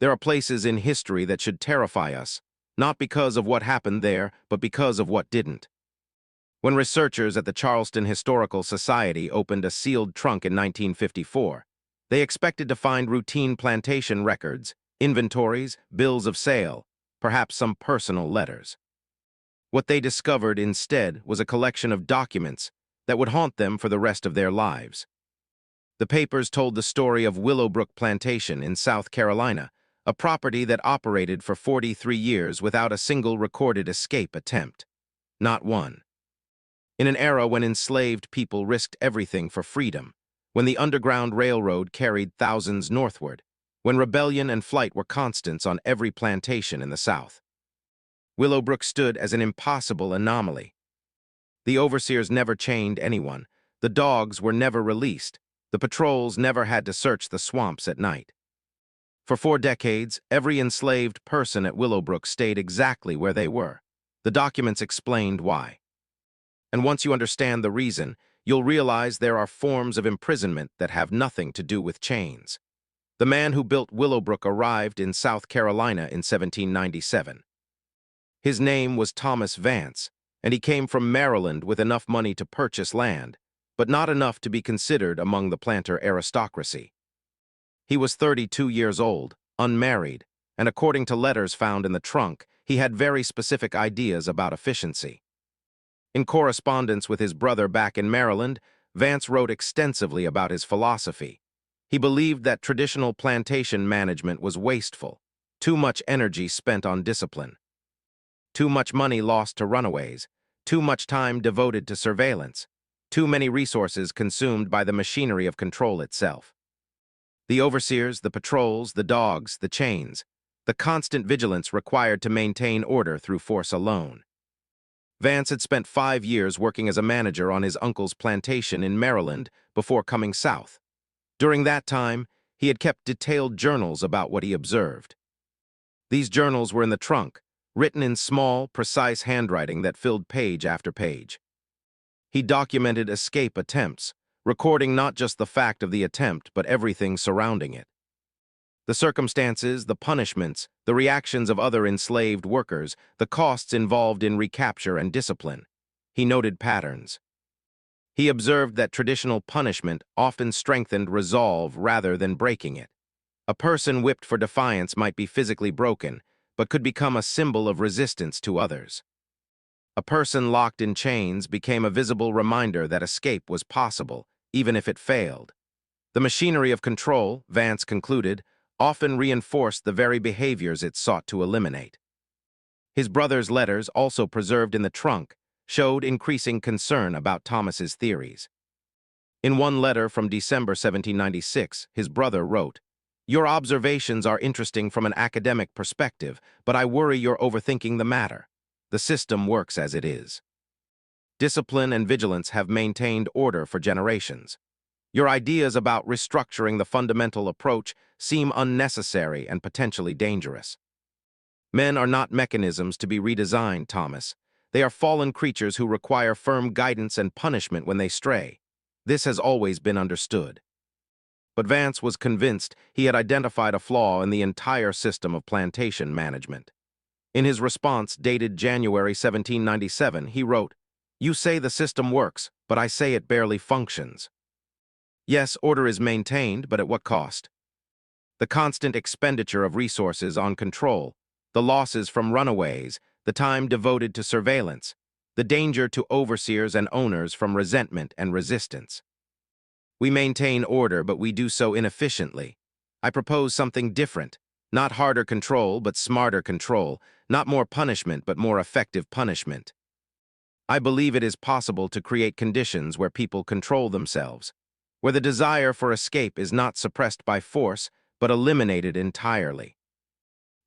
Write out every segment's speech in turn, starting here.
There are places in history that should terrify us, not because of what happened there, but because of what didn't. When researchers at the Charleston Historical Society opened a sealed trunk in 1954, they expected to find routine plantation records, inventories, bills of sale, perhaps some personal letters. What they discovered instead was a collection of documents that would haunt them for the rest of their lives. The papers told the story of Willowbrook Plantation in South Carolina, a property that operated for 43 years without a single recorded escape attempt. Not one. In an era when enslaved people risked everything for freedom, when the Underground Railroad carried thousands northward, when rebellion and flight were constants on every plantation in the South. Willowbrook stood as an impossible anomaly. The overseers never chained anyone, the dogs were never released, the patrols never had to search the swamps at night. For 4 decades, every enslaved person at Willowbrook stayed exactly where they were. The documents explained why. And once you understand the reason, you'll realize there are forms of imprisonment that have nothing to do with chains. The man who built Willowbrook arrived in South Carolina in 1797. His name was Thomas Vance, and he came from Maryland with enough money to purchase land, but not enough to be considered among the planter aristocracy. He was 32 years old, unmarried, and according to letters found in the trunk, he had very specific ideas about efficiency. In correspondence with his brother back in Maryland, Vance wrote extensively about his philosophy. He believed that traditional plantation management was wasteful, too much energy spent on discipline, too much money lost to runaways, too much time devoted to surveillance, too many resources consumed by the machinery of control itself. The overseers, the patrols, the dogs, the chains, the constant vigilance required to maintain order through force alone. Vance had spent 5 years working as a manager on his uncle's plantation in Maryland before coming south. During that time, he had kept detailed journals about what he observed. These journals were in the trunk, written in small, precise handwriting that filled page after page. He documented escape attempts, recording not just the fact of the attempt, but everything surrounding it. The circumstances, the punishments, the reactions of other enslaved workers, the costs involved in recapture and discipline. He noted patterns. He observed that traditional punishment often strengthened resolve rather than breaking it. A person whipped for defiance might be physically broken, but could become a symbol of resistance to others. A person locked in chains became a visible reminder that escape was possible, even if it failed. The machinery of control, Vance concluded, often reinforced the very behaviors it sought to eliminate. His brother's letters, also preserved in the trunk, showed increasing concern about Thomas's theories. In one letter from December 1796, his brother wrote, "Your observations are interesting from an academic perspective, but I worry you're overthinking the matter. The system works as it is. Discipline and vigilance have maintained order for generations. Your ideas about restructuring the fundamental approach seem unnecessary and potentially dangerous. Men are not mechanisms to be redesigned, Thomas. They are fallen creatures who require firm guidance and punishment when they stray. This has always been understood." But Vance was convinced he had identified a flaw in the entire system of plantation management. In his response, dated January 1797, he wrote, "You say the system works, but I say it barely functions. Yes, order is maintained, but at what cost? The constant expenditure of resources on control, the losses from runaways, the time devoted to surveillance, the danger to overseers and owners from resentment and resistance. We maintain order, but we do so inefficiently. I propose something different, not harder control, but smarter control, not more punishment, but more effective punishment. I believe it is possible to create conditions where people control themselves, where the desire for escape is not suppressed by force, but eliminated entirely.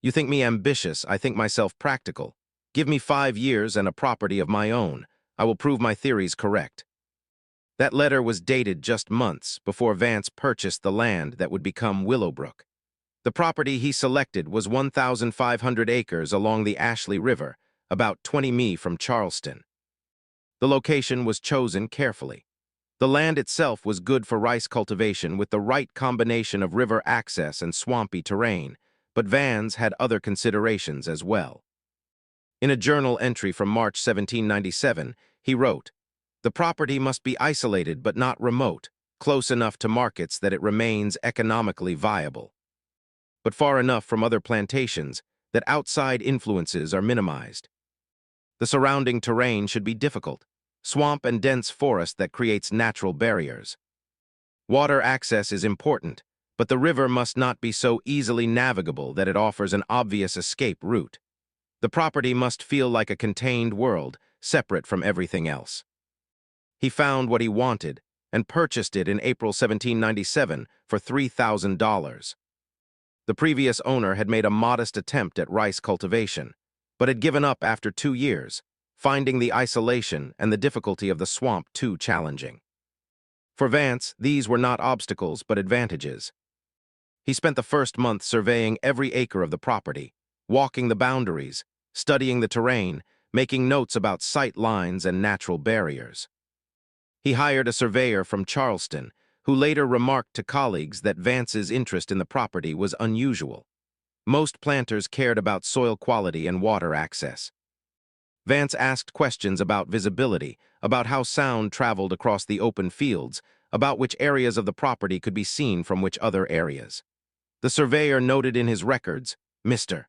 You think me ambitious, I think myself practical. Give me 5 years and a property of my own. I will prove my theories correct." That letter was dated just months before Vance purchased the land that would become Willowbrook. The property he selected was 1,500 acres along the Ashley River, about 20 mi from Charleston. The location was chosen carefully. The land itself was good for rice cultivation with the right combination of river access and swampy terrain, but Vance had other considerations as well. In a journal entry from March 1797, he wrote, "The property must be isolated but not remote, close enough to markets that it remains economically viable, but far enough from other plantations that outside influences are minimized. The surrounding terrain should be difficult, swamp and dense forest that creates natural barriers. Water access is important, but the river must not be so easily navigable that it offers an obvious escape route. The property must feel like a contained world, separate from everything else." He found what he wanted and purchased it in April 1797 for $3,000. The previous owner had made a modest attempt at rice cultivation, but had given up after 2 years, finding the isolation and the difficulty of the swamp too challenging. For Vance, these were not obstacles but advantages. He spent the first month surveying every acre of the property, walking the boundaries, studying the terrain, making notes about sight lines and natural barriers. He hired a surveyor from Charleston, who later remarked to colleagues that Vance's interest in the property was unusual. Most planters cared about soil quality and water access. Vance asked questions about visibility, about how sound traveled across the open fields, about which areas of the property could be seen from which other areas. The surveyor noted in his records, "Mr.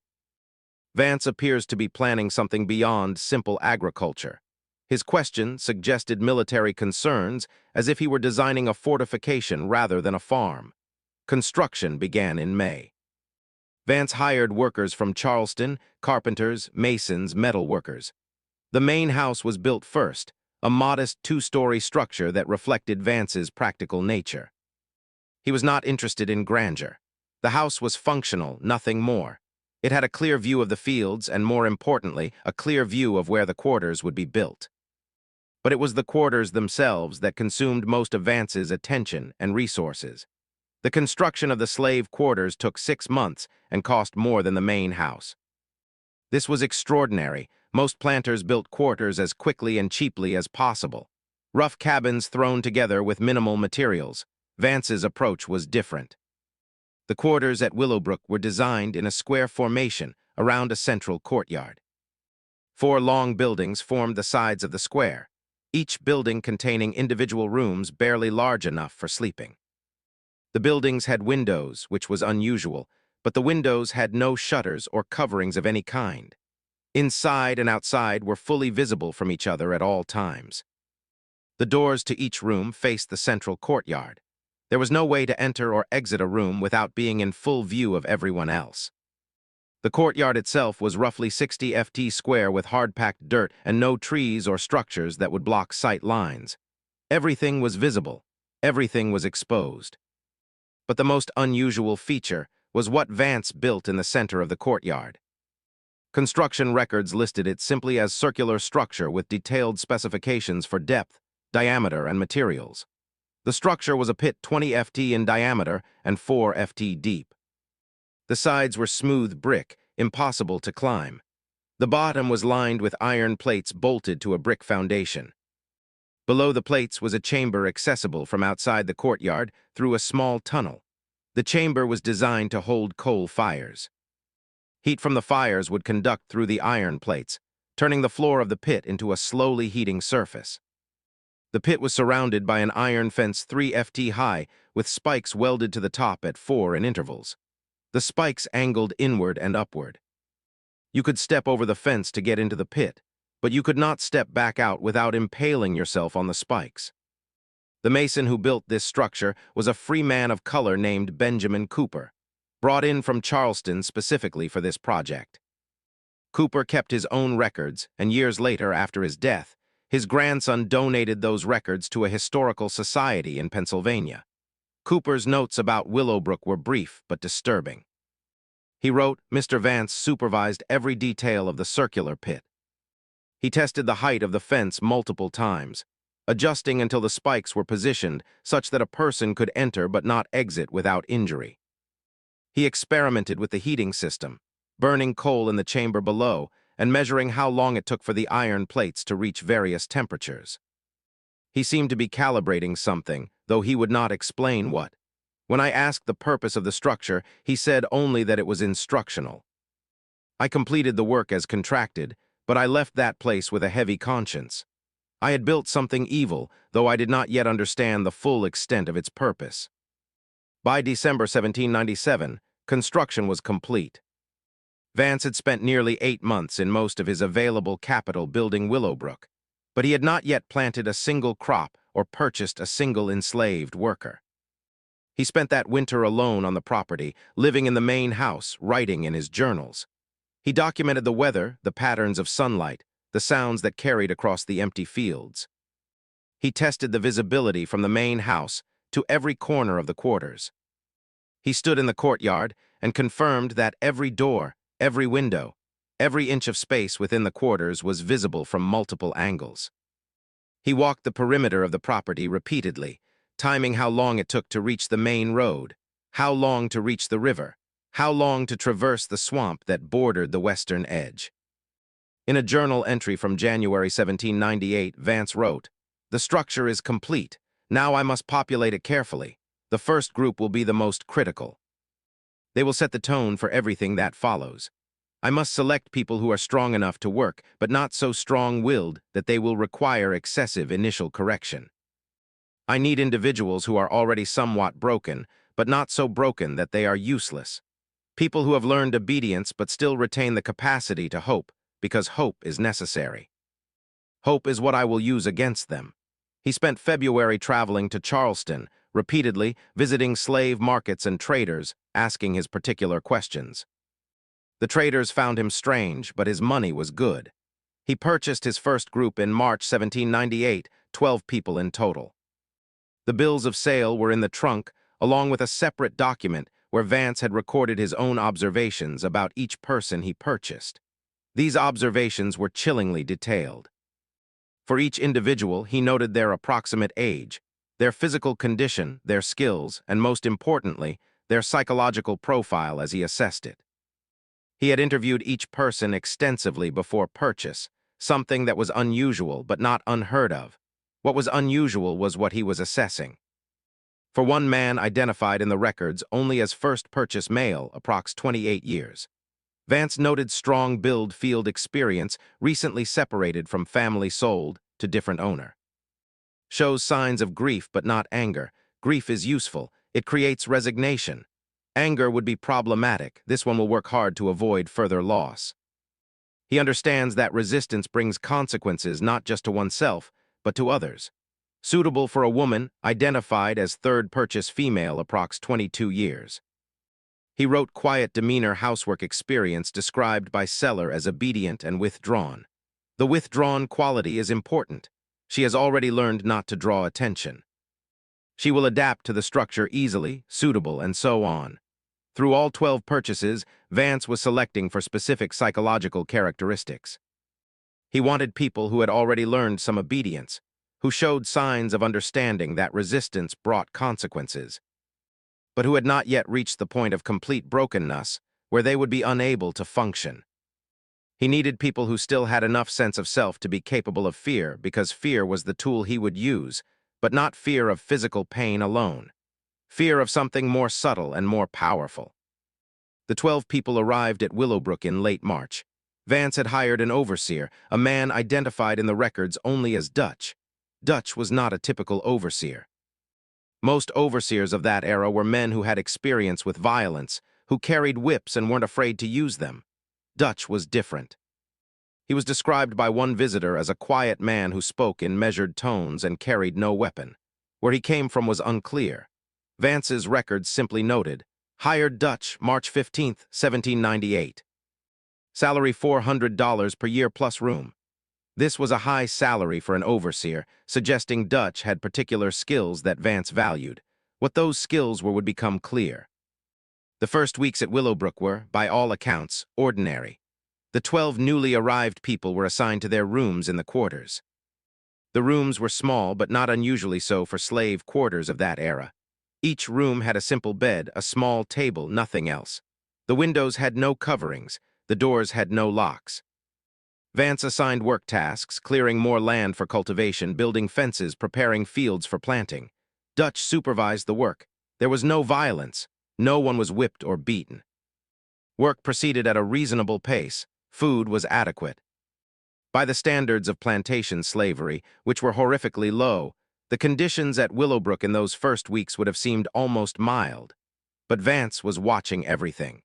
Vance appears to be planning something beyond simple agriculture." His question suggested military concerns, as if he were designing a fortification rather than a farm. Construction began in May. Vance hired workers from Charleston, carpenters, masons, metal workers. The main house was built first, a modest 2-story structure that reflected Vance's practical nature. He was not interested in grandeur. The house was functional, nothing more. It had a clear view of the fields and, more importantly, a clear view of where the quarters would be built. But it was the quarters themselves that consumed most of Vance's attention and resources. The construction of the slave quarters took 6 months and cost more than the main house. This was extraordinary. Most planters built quarters as quickly and cheaply as possible. Rough cabins thrown together with minimal materials. Vance's approach was different. The quarters at Willowbrook were designed in a square formation around a central courtyard. 4 long buildings formed the sides of the square, each building containing individual rooms barely large enough for sleeping. The buildings had windows, which was unusual, but the windows had no shutters or coverings of any kind. Inside and outside were fully visible from each other at all times. The doors to each room faced the central courtyard. There was no way to enter or exit a room without being in full view of everyone else. The courtyard itself was roughly 60 ft square with hard-packed dirt and no trees or structures that would block sight lines. Everything was visible. Everything was exposed. But the most unusual feature was what Vance built in the center of the courtyard. Construction records listed it simply as circular structure with detailed specifications for depth, diameter, and materials. The structure was a pit 20 ft in diameter and 4 ft deep. The sides were smooth brick, impossible to climb. The bottom was lined with iron plates bolted to a brick foundation. Below the plates was a chamber accessible from outside the courtyard through a small tunnel. The chamber was designed to hold coal fires. Heat from the fires would conduct through the iron plates, turning the floor of the pit into a slowly heating surface. The pit was surrounded by an iron fence 3 ft high with spikes welded to the top at 4 in intervals. The spikes angled inward and upward. You could step over the fence to get into the pit, but you could not step back out without impaling yourself on the spikes. The mason who built this structure was a free man of color named Benjamin Cooper, brought in from Charleston specifically for this project. Cooper kept his own records, and years later, after his death, his grandson donated those records to a historical society in Pennsylvania. Cooper's notes about Willowbrook were brief but disturbing. He wrote, "Mr. Vance supervised every detail of the circular pit. He tested the height of the fence multiple times, adjusting until the spikes were positioned such that a person could enter but not exit without injury. He experimented with the heating system, burning coal in the chamber below and measuring how long it took for the iron plates to reach various temperatures. He seemed to be calibrating something, though he would not explain what. When I asked the purpose of the structure, he said only that it was instructional. I completed the work as contracted, but I left that place with a heavy conscience. I had built something evil, though I did not yet understand the full extent of its purpose. By December 1797, construction was complete. Vance had spent nearly 8 months in most of his available capital building Willowbrook, but he had not yet planted a single crop or purchased a single enslaved worker. He spent that winter alone on the property, living in the main house, writing in his journals. He documented the weather, the patterns of sunlight, the sounds that carried across the empty fields. He tested the visibility from the main house to every corner of the quarters. He stood in the courtyard and confirmed that every door, every window, every inch of space within the quarters was visible from multiple angles. He walked the perimeter of the property repeatedly, timing how long it took to reach the main road, how long to reach the river, how long to traverse the swamp that bordered the western edge. In a journal entry from January 1798, Vance wrote, "The structure is complete. Now I must populate it carefully. The first group will be the most critical. They will set the tone for everything that follows. I must select people who are strong enough to work, but not so strong-willed that they will require excessive initial correction. I need individuals who are already somewhat broken, but not so broken that they are useless. People who have learned obedience but still retain the capacity to hope, because hope is necessary. Hope is what I will use against them." He spent February traveling to Charleston, repeatedly visiting slave markets and traders, asking his particular questions. The traders found him strange, but his money was good. He purchased his first group in March 1798, 12 people in total. The bills of sale were in the trunk, along with a separate document where Vance had recorded his own observations about each person he purchased. These observations were chillingly detailed. For each individual, he noted their approximate age, their physical condition, their skills, and most importantly, their psychological profile as he assessed it. He had interviewed each person extensively before purchase, something that was unusual but not unheard of. What was unusual was what he was assessing. For one man identified in the records only as first purchase male, approx 28 years. Vance noted strong build field experience, recently separated from family sold to different owner. Shows signs of grief but not anger. Grief is useful. It creates resignation. Anger would be problematic. This one will work hard to avoid further loss. He understands that resistance brings consequences not just to oneself, but to others. Suitable for a woman, identified as third purchase female, approx 22 years. He wrote quiet demeanor housework experience described by seller as obedient and withdrawn. The withdrawn quality is important. She has already learned not to draw attention. She will adapt to the structure easily, suitable, and so on. Through all 12 purchases, Vance was selecting for specific psychological characteristics. He wanted people who had already learned some obedience, who showed signs of understanding that resistance brought consequences, but who had not yet reached the point of complete brokenness where they would be unable to function. He needed people who still had enough sense of self to be capable of fear, because fear was the tool he would use, but not fear of physical pain alone. Fear of something more subtle and more powerful. The 12 people arrived at Willowbrook in late March. Vance had hired an overseer, a man identified in the records only as Dutch. Dutch was not a typical overseer. Most overseers of that era were men who had experience with violence, who carried whips and weren't afraid to use them. Dutch was different. He was described by one visitor as a quiet man who spoke in measured tones and carried no weapon. Where he came from was unclear. Vance's records simply noted, "Hired Dutch, March 15, 1798. Salary $400 per year plus room." This was a high salary for an overseer, suggesting Dutch had particular skills that Vance valued. What those skills were would become clear. The first weeks at Willowbrook were, by all accounts, ordinary. The 12 newly arrived people were assigned to their rooms in the quarters. The rooms were small, but not unusually so for slave quarters of that era. Each room had a simple bed, a small table, nothing else. The windows had no coverings, the doors had no locks. Vance assigned work tasks, clearing more land for cultivation, building fences, preparing fields for planting. Dutch supervised the work. There was no violence. No one was whipped or beaten. Work proceeded at a reasonable pace. Food was adequate. By the standards of plantation slavery, which were horrifically low, the conditions at Willowbrook in those first weeks would have seemed almost mild. But Vance was watching everything.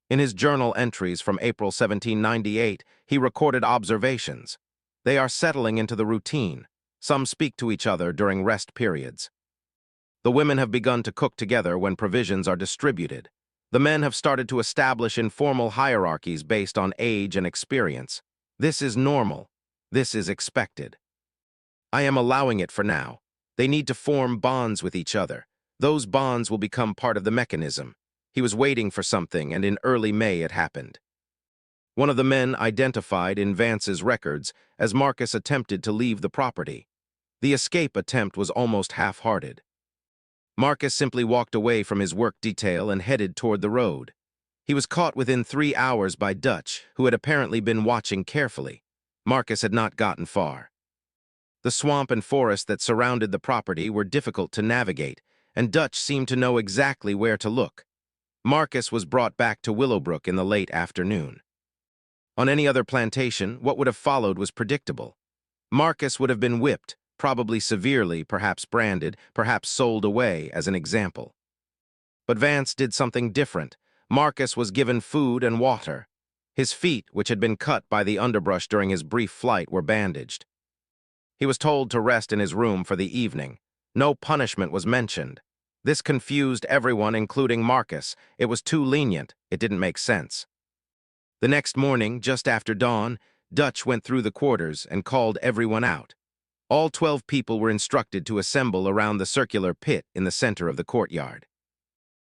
In his journal entries from April 1798, he recorded observations. They are settling into the routine. Some speak to each other during rest periods. The women have begun to cook together when provisions are distributed. The men have started to establish informal hierarchies based on age and experience. This is normal. This is expected. I am allowing it for now. They need to form bonds with each other. Those bonds will become part of the mechanism. He was waiting for something, and in early May it happened. One of the men identified in Vance's records as Marcus attempted to leave the property. The escape attempt was almost half-hearted. Marcus simply walked away from his work detail and headed toward the road. He was caught within 3 hours by Dutch, who had apparently been watching carefully. Marcus had not gotten far. The swamp and forest that surrounded the property were difficult to navigate, and Dutch seemed to know exactly where to look. Marcus was brought back to Willowbrook in the late afternoon. On any other plantation, what would have followed was predictable. Marcus would have been whipped, probably severely, perhaps branded, perhaps sold away as an example. But Vance did something different. Marcus was given food and water. His feet, which had been cut by the underbrush during his brief flight, were bandaged. He was told to rest in his room for the evening. No punishment was mentioned. This confused everyone, including Marcus. It was too lenient. It didn't make sense. The next morning, just after dawn, Dutch went through the quarters and called everyone out. All 12 people were instructed to assemble around the circular pit in the center of the courtyard.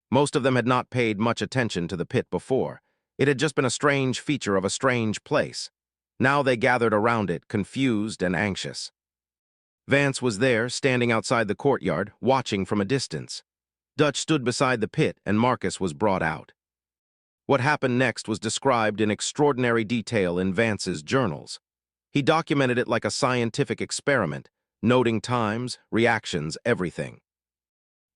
Most of them had not paid much attention to the pit before. It had just been a strange feature of a strange place. Now they gathered around it, confused and anxious. Vance was there, standing outside the courtyard, watching from a distance. Dutch stood beside the pit, and Marcus was brought out. What happened next was described in extraordinary detail in Vance's journals. He documented it like a scientific experiment, noting times, reactions, everything.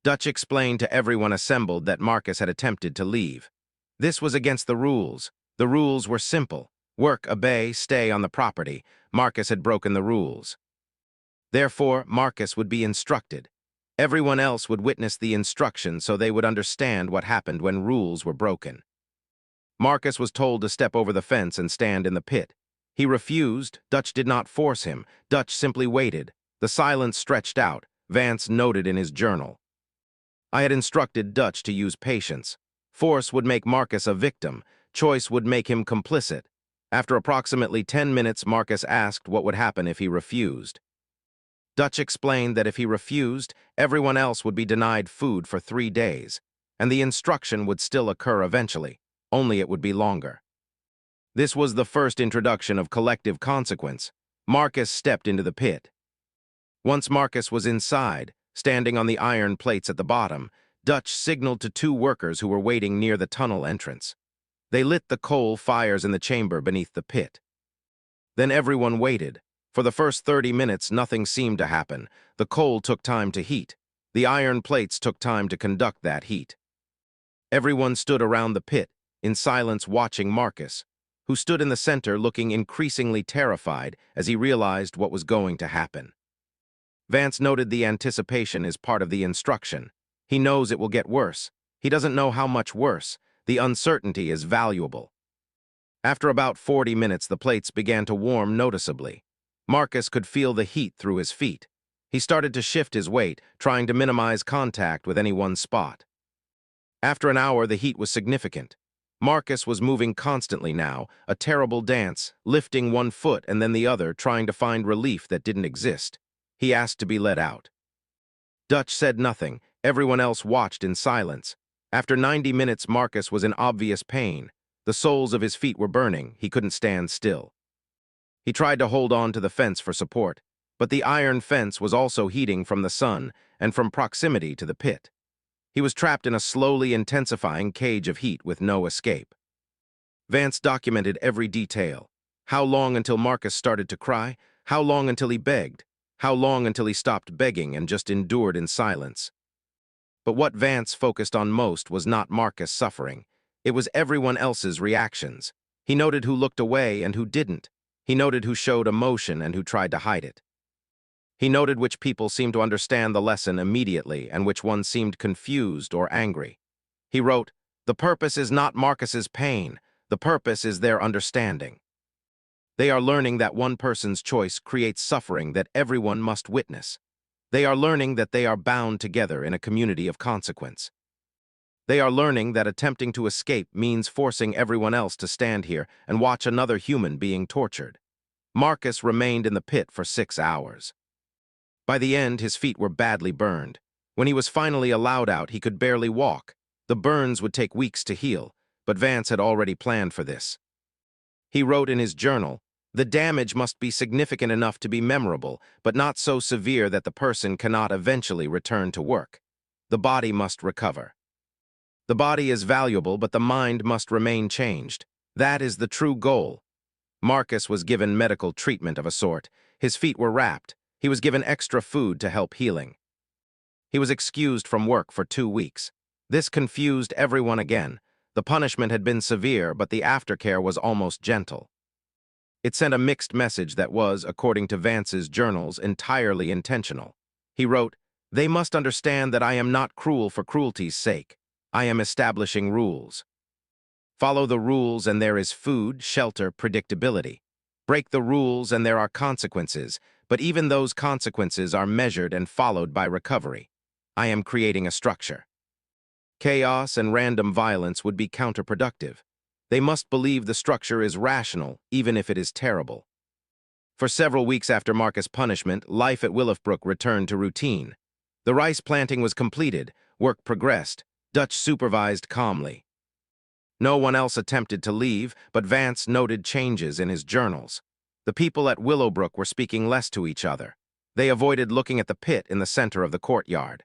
Dutch explained to everyone assembled that Marcus had attempted to leave. This was against the rules. The rules were simple. Work, obey, stay on the property. Marcus had broken the rules. Therefore, Marcus would be instructed. Everyone else would witness the instruction so they would understand what happened when rules were broken. Marcus was told to step over the fence and stand in the pit. He refused. Dutch did not force him. Dutch simply waited. The silence stretched out. Vance noted in his journal. I had instructed Dutch to use patience. Force would make Marcus a victim. Choice would make him complicit. After approximately 10 minutes, Marcus asked what would happen if he refused. Dutch explained that if he refused, everyone else would be denied food for 3 days, and the instruction would still occur eventually, only it would be longer. This was the first introduction of collective consequence. Marcus stepped into the pit. Once Marcus was inside, standing on the iron plates at the bottom, Dutch signaled to 2 workers who were waiting near the tunnel entrance. They lit the coal fires in the chamber beneath the pit. Then everyone waited. For the first 30 minutes, nothing seemed to happen. The coal took time to heat. The iron plates took time to conduct that heat. Everyone stood around the pit, in silence watching Marcus, who stood in the center looking increasingly terrified as he realized what was going to happen. Vance noted the anticipation is part of the instruction. He knows it will get worse. He doesn't know how much worse. The uncertainty is valuable. After about 40 minutes, the plates began to warm noticeably. Marcus could feel the heat through his feet. He started to shift his weight, trying to minimize contact with any one spot. After an hour, the heat was significant. Marcus was moving constantly now, a terrible dance, lifting one foot and then the other, trying to find relief that didn't exist. He asked to be let out. Dutch said nothing. Everyone else watched in silence. After 90 minutes, Marcus was in obvious pain. The soles of his feet were burning. He couldn't stand still. He tried to hold on to the fence for support, but the iron fence was also heating from the sun and from proximity to the pit. He was trapped in a slowly intensifying cage of heat with no escape. Vance documented every detail. How long until Marcus started to cry? How long until he begged? How long until he stopped begging and just endured in silence? But what Vance focused on most was not Marcus' suffering. It was everyone else's reactions. He noted who looked away and who didn't. He noted who showed emotion and who tried to hide it. He noted which people seemed to understand the lesson immediately and which ones seemed confused or angry. He wrote, "The purpose is not Marcus's pain. The purpose is their understanding. They are learning that one person's choice creates suffering that everyone must witness. They are learning that they are bound together in a community of consequence. They are learning that attempting to escape means forcing everyone else to stand here and watch another human being tortured." Marcus remained in the pit for 6 hours. By the end, his feet were badly burned. When he was finally allowed out, he could barely walk. The burns would take weeks to heal, but Vance had already planned for this. He wrote in his journal, "The damage must be significant enough to be memorable, but not so severe that the person cannot eventually return to work. The body must recover. The body is valuable, but the mind must remain changed. That is the true goal." Marcus was given medical treatment of a sort. His feet were wrapped. He was given extra food to help healing. He was excused from work for 2 weeks. This confused everyone again. The punishment had been severe, but the aftercare was almost gentle. It sent a mixed message that was, according to Vance's journals, entirely intentional. He wrote, "They must understand that I am not cruel for cruelty's sake. I am establishing rules. Follow the rules and there is food, shelter, predictability. Break the rules and there are consequences, but even those consequences are measured and followed by recovery. I am creating a structure." Chaos and random violence would be counterproductive. They must believe the structure is rational, even if it is terrible. For several weeks after Marcus' punishment, life at Willowbrook returned to routine. The rice planting was completed, work progressed, Dutch supervised calmly. No one else attempted to leave, but Vance noted changes in his journals. The people at Willowbrook were speaking less to each other. They avoided looking at the pit in the center of the courtyard.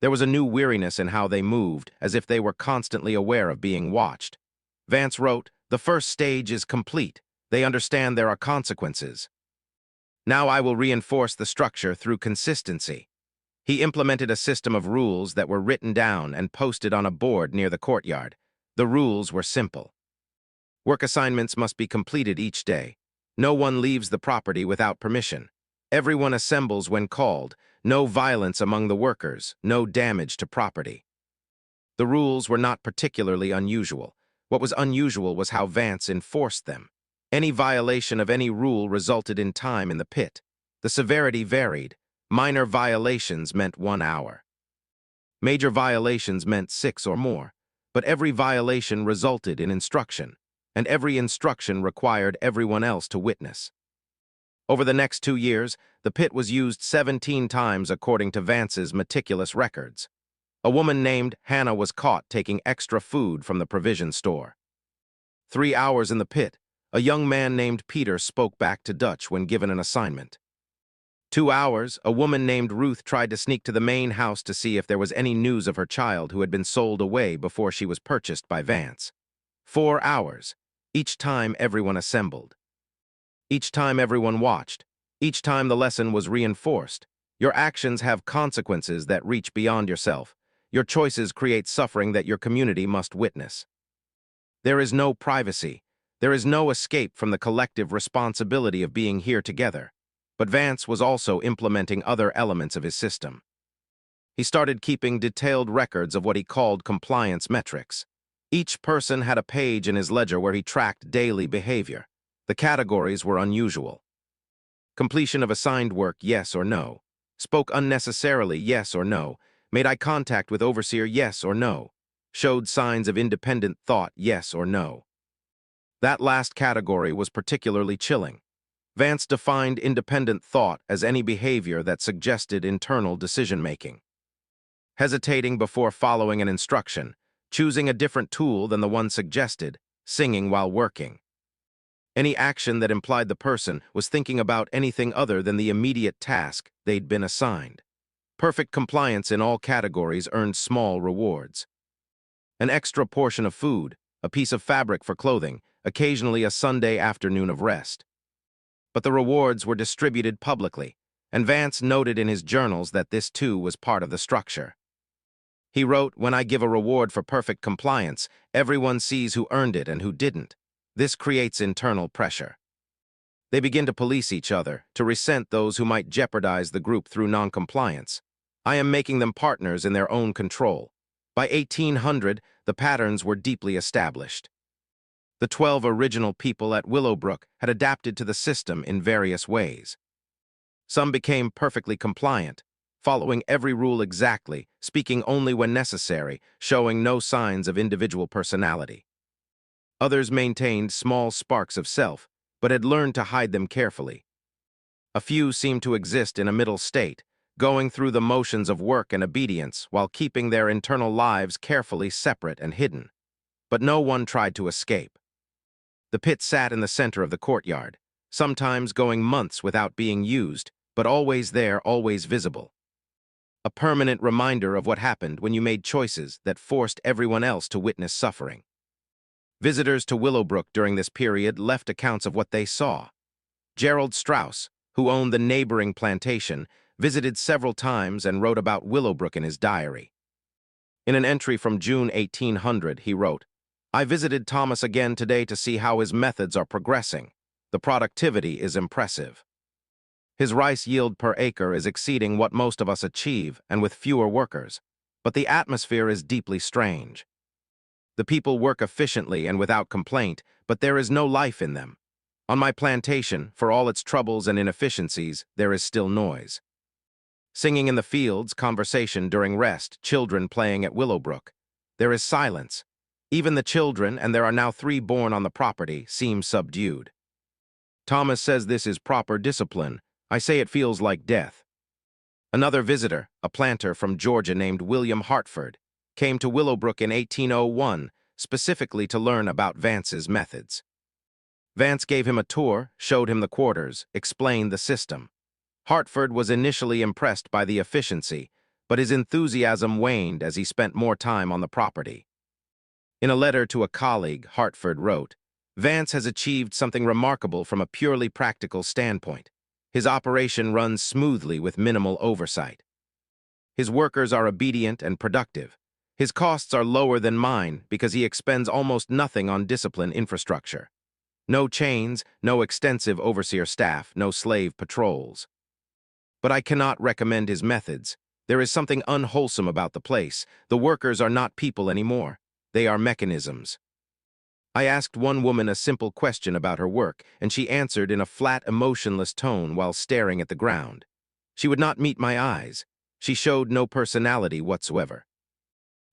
There was a new weariness in how they moved, as if they were constantly aware of being watched. Vance wrote, "The first stage is complete. They understand there are consequences. Now I will reinforce the structure through consistency." He implemented a system of rules that were written down and posted on a board near the courtyard. The rules were simple. Work assignments must be completed each day. No one leaves the property without permission. Everyone assembles when called. No violence among the workers, no damage to property. The rules were not particularly unusual. What was unusual was how Vance enforced them. Any violation of any rule resulted in time in the pit. The severity varied. Minor violations meant 1 hour. Major violations meant 6 or more. But every violation resulted in instruction, and every instruction required everyone else to witness. Over the next 2 years, the pit was used 17 times according to Vance's meticulous records. A woman named Hannah was caught taking extra food from the provision store. 3 hours in the pit, a young man named Peter spoke back to Dutch when given an assignment. 2 hours, a woman named Ruth tried to sneak to the main house to see if there was any news of her child who had been sold away before she was purchased by Vance. 4 hours, each time everyone assembled. Each time everyone watched. Each time the lesson was reinforced. Your actions have consequences that reach beyond yourself. Your choices create suffering that your community must witness. There is no privacy. There is no escape from the collective responsibility of being here together. But Vance was also implementing other elements of his system. He started keeping detailed records of what he called compliance metrics. Each person had a page in his ledger where he tracked daily behavior. The categories were unusual. Completion of assigned work, yes or no. Spoke unnecessarily, yes or no. Made eye contact with overseer, yes or no. Showed signs of independent thought, yes or no. That last category was particularly chilling. Vance defined independent thought as any behavior that suggested internal decision-making. Hesitating before following an instruction, choosing a different tool than the one suggested, singing while working. Any action that implied the person was thinking about anything other than the immediate task they'd been assigned. Perfect compliance in all categories earned small rewards. An extra portion of food, a piece of fabric for clothing, occasionally a Sunday afternoon of rest. But the rewards were distributed publicly, and Vance noted in his journals that this too was part of the structure. He wrote, "When I give a reward for perfect compliance, everyone sees who earned it and who didn't. This creates internal pressure. They begin to police each other, to resent those who might jeopardize the group through noncompliance. I am making them partners in their own control." By 1800, the patterns were deeply established. The 12 original people at Willowbrook had adapted to the system in various ways. Some became perfectly compliant, following every rule exactly, speaking only when necessary, showing no signs of individual personality. Others maintained small sparks of self, but had learned to hide them carefully. A few seemed to exist in a middle state, going through the motions of work and obedience while keeping their internal lives carefully separate and hidden. But no one tried to escape. The pit sat in the center of the courtyard, sometimes going months without being used, but always there, always visible. A permanent reminder of what happened when you made choices that forced everyone else to witness suffering. Visitors to Willowbrook during this period left accounts of what they saw. Gerald Strauss, who owned the neighboring plantation, visited several times and wrote about Willowbrook in his diary. In an entry from June 1800, he wrote, "I visited Thomas again today to see how his methods are progressing. The productivity is impressive. His rice yield per acre is exceeding what most of us achieve, and with fewer workers. But the atmosphere is deeply strange. The people work efficiently and without complaint, but there is no life in them. On my plantation, for all its troubles and inefficiencies, there is still noise. Singing in the fields, conversation during rest, children playing at Willowbrook. There is silence. Even the children, and there are now 3 born on the property, seem subdued. Thomas says this is proper discipline. I say it feels like death." Another visitor, a planter from Georgia named William Hartford, came to Willowbrook in 1801, specifically to learn about Vance's methods. Vance gave him a tour, showed him the quarters, explained the system. Hartford was initially impressed by the efficiency, but his enthusiasm waned as he spent more time on the property. In a letter to a colleague, Hartford wrote, "Vance has achieved something remarkable from a purely practical standpoint. His operation runs smoothly with minimal oversight. His workers are obedient and productive. His costs are lower than mine because he expends almost nothing on discipline infrastructure. No chains, no extensive overseer staff, no slave patrols. But I cannot recommend his methods. There is something unwholesome about the place. The workers are not people anymore. They are mechanisms." I asked one woman a simple question about her work, and she answered in a flat, emotionless tone while staring at the ground. She would not meet my eyes. She showed no personality whatsoever.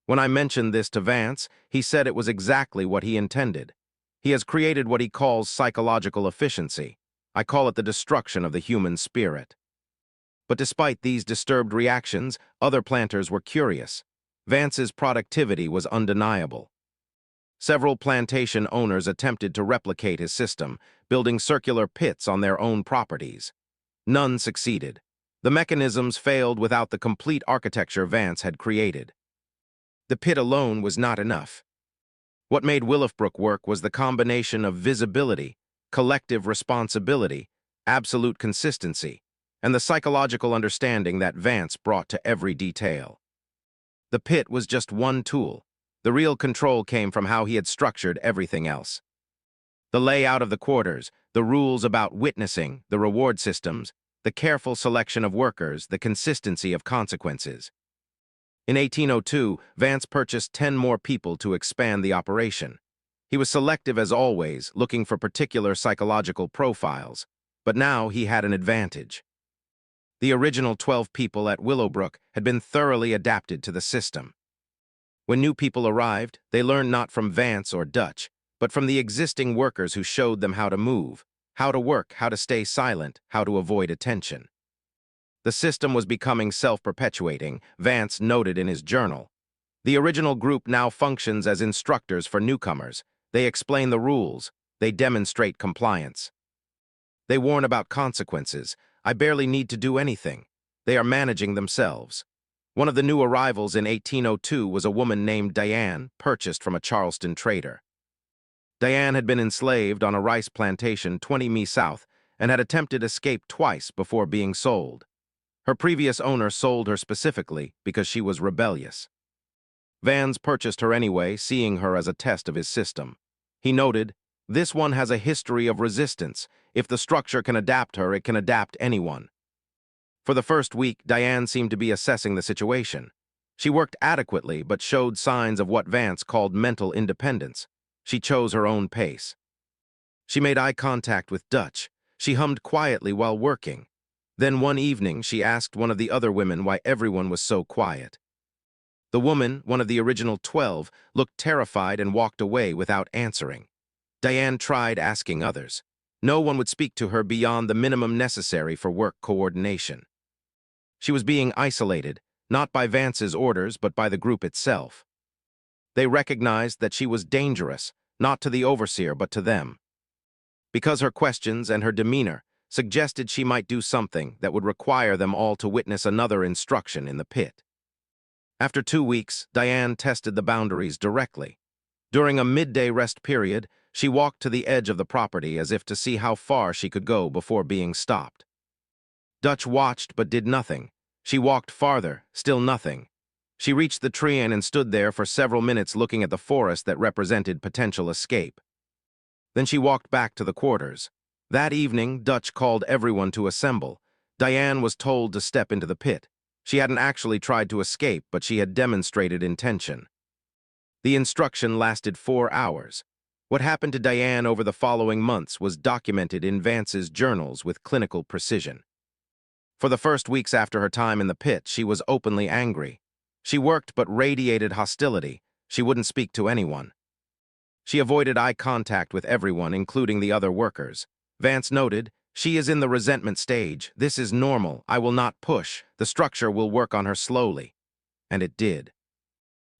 When I mentioned this to Vance, he said it was exactly what he intended. He has created what he calls psychological efficiency. I call it the destruction of the human spirit. But despite these disturbed reactions, other planters were curious. Vance's productivity was undeniable. Several plantation owners attempted to replicate his system, building circular pits on their own properties. None succeeded. The mechanisms failed without the complete architecture Vance had created. The pit alone was not enough. What made Willowbrook work was the combination of visibility, collective responsibility, absolute consistency, and the psychological understanding that Vance brought to every detail. The pit was just one tool. The real control came from how he had structured everything else. The layout of the quarters, the rules about witnessing, the reward systems, the careful selection of workers, the consistency of consequences. In 1802, Vance purchased 10 more people to expand the operation. He was selective as always, looking for particular psychological profiles, but now he had an advantage. The original 12 people at Willowbrook had been thoroughly adapted to the system. When new people arrived, they learned not from Vance or Dutch, but from the existing workers who showed them how to move, how to work, how to stay silent, how to avoid attention. The system was becoming self-perpetuating, Vance noted in his journal. The original group now functions as instructors for newcomers. They explain the rules. They demonstrate compliance. They warn about consequences. I barely need to do anything. They are managing themselves. One of the new arrivals in 1802 was a woman named Diane, purchased from a Charleston trader. Diane had been enslaved on a rice plantation 20 mi south and had attempted escape twice before being sold. Her previous owner sold her specifically because she was rebellious. Vance purchased her anyway, seeing her as a test of his system. He noted, "This one has a history of resistance. If the structure can adapt her, it can adapt anyone." For the first week, Diane seemed to be assessing the situation. She worked adequately, but showed signs of what Vance called mental independence. She chose her own pace. She made eye contact with Dutch. She hummed quietly while working. Then one evening, she asked one of the other women why everyone was so quiet. The woman, one of the original 12, looked terrified and walked away without answering. Diane tried asking others. No one would speak to her beyond the minimum necessary for work coordination. She was being isolated, not by Vance's orders, but by the group itself. They recognized that she was dangerous, not to the overseer, but to them. Because her questions and her demeanor suggested she might do something that would require them all to witness another instruction in the pit. After 2 weeks, Diane tested the boundaries directly. During a midday rest period, she walked to the edge of the property as if to see how far she could go before being stopped. Dutch watched but did nothing. She walked farther, still nothing. She reached the tree and stood there for several minutes looking at the forest that represented potential escape. Then she walked back to the quarters. That evening, Dutch called everyone to assemble. Diane was told to step into the pit. She hadn't actually tried to escape, but she had demonstrated intention. The instruction lasted 4 hours. What happened to Diane over the following months was documented in Vance's journals with clinical precision. For the first weeks after her time in the pit, she was openly angry. She worked but radiated hostility. She wouldn't speak to anyone. She avoided eye contact with everyone, including the other workers. Vance noted, "She is in the resentment stage. This is normal. I will not push. The structure will work on her slowly." And it did.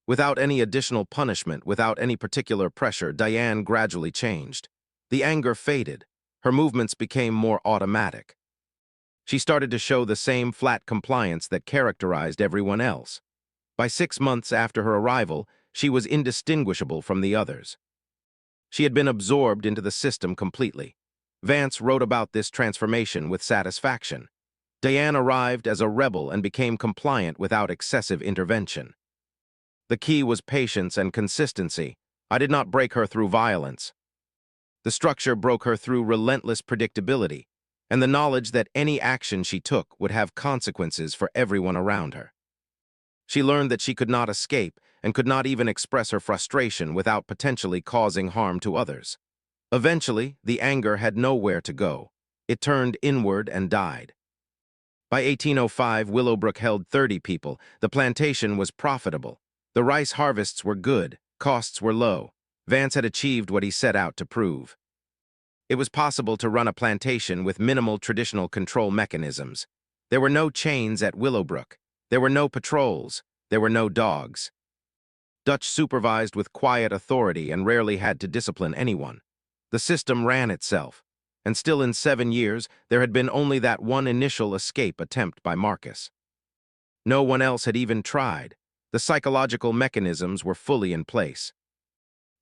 Without any additional punishment, without any particular pressure, Diane gradually changed. The anger faded. Her movements became more automatic. She started to show the same flat compliance that characterized everyone else. By 6 months after her arrival, she was indistinguishable from the others. She had been absorbed into the system completely. Vance wrote about this transformation with satisfaction. Diane arrived as a rebel and became compliant without excessive intervention. The key was patience and consistency. I did not break her through violence. The structure broke her through relentless predictability and the knowledge that any action she took would have consequences for everyone around her. She learned that she could not escape and could not even express her frustration without potentially causing harm to others. Eventually, the anger had nowhere to go. It turned inward and died. By 1805, Willowbrook held 30 people. The plantation was profitable. The rice harvests were good. Costs were low. Vance had achieved what he set out to prove. It was possible to run a plantation with minimal traditional control mechanisms. There were no chains at Willowbrook. There were no patrols. There were no dogs. Dutch supervised with quiet authority and rarely had to discipline anyone. The system ran itself, and still in 7 years, there had been only that one initial escape attempt by Marcus. No one else had even tried. The psychological mechanisms were fully in place.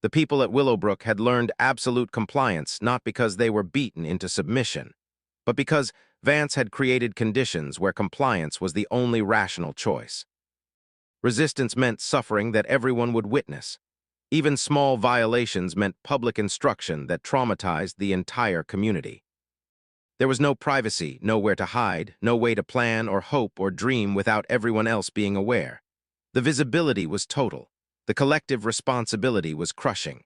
The people at Willowbrook had learned absolute compliance not because they were beaten into submission, but because Vance had created conditions where compliance was the only rational choice. Resistance meant suffering that everyone would witness. Even small violations meant public instruction that traumatized the entire community. There was no privacy, nowhere to hide, no way to plan or hope or dream without everyone else being aware. The visibility was total. The collective responsibility was crushing.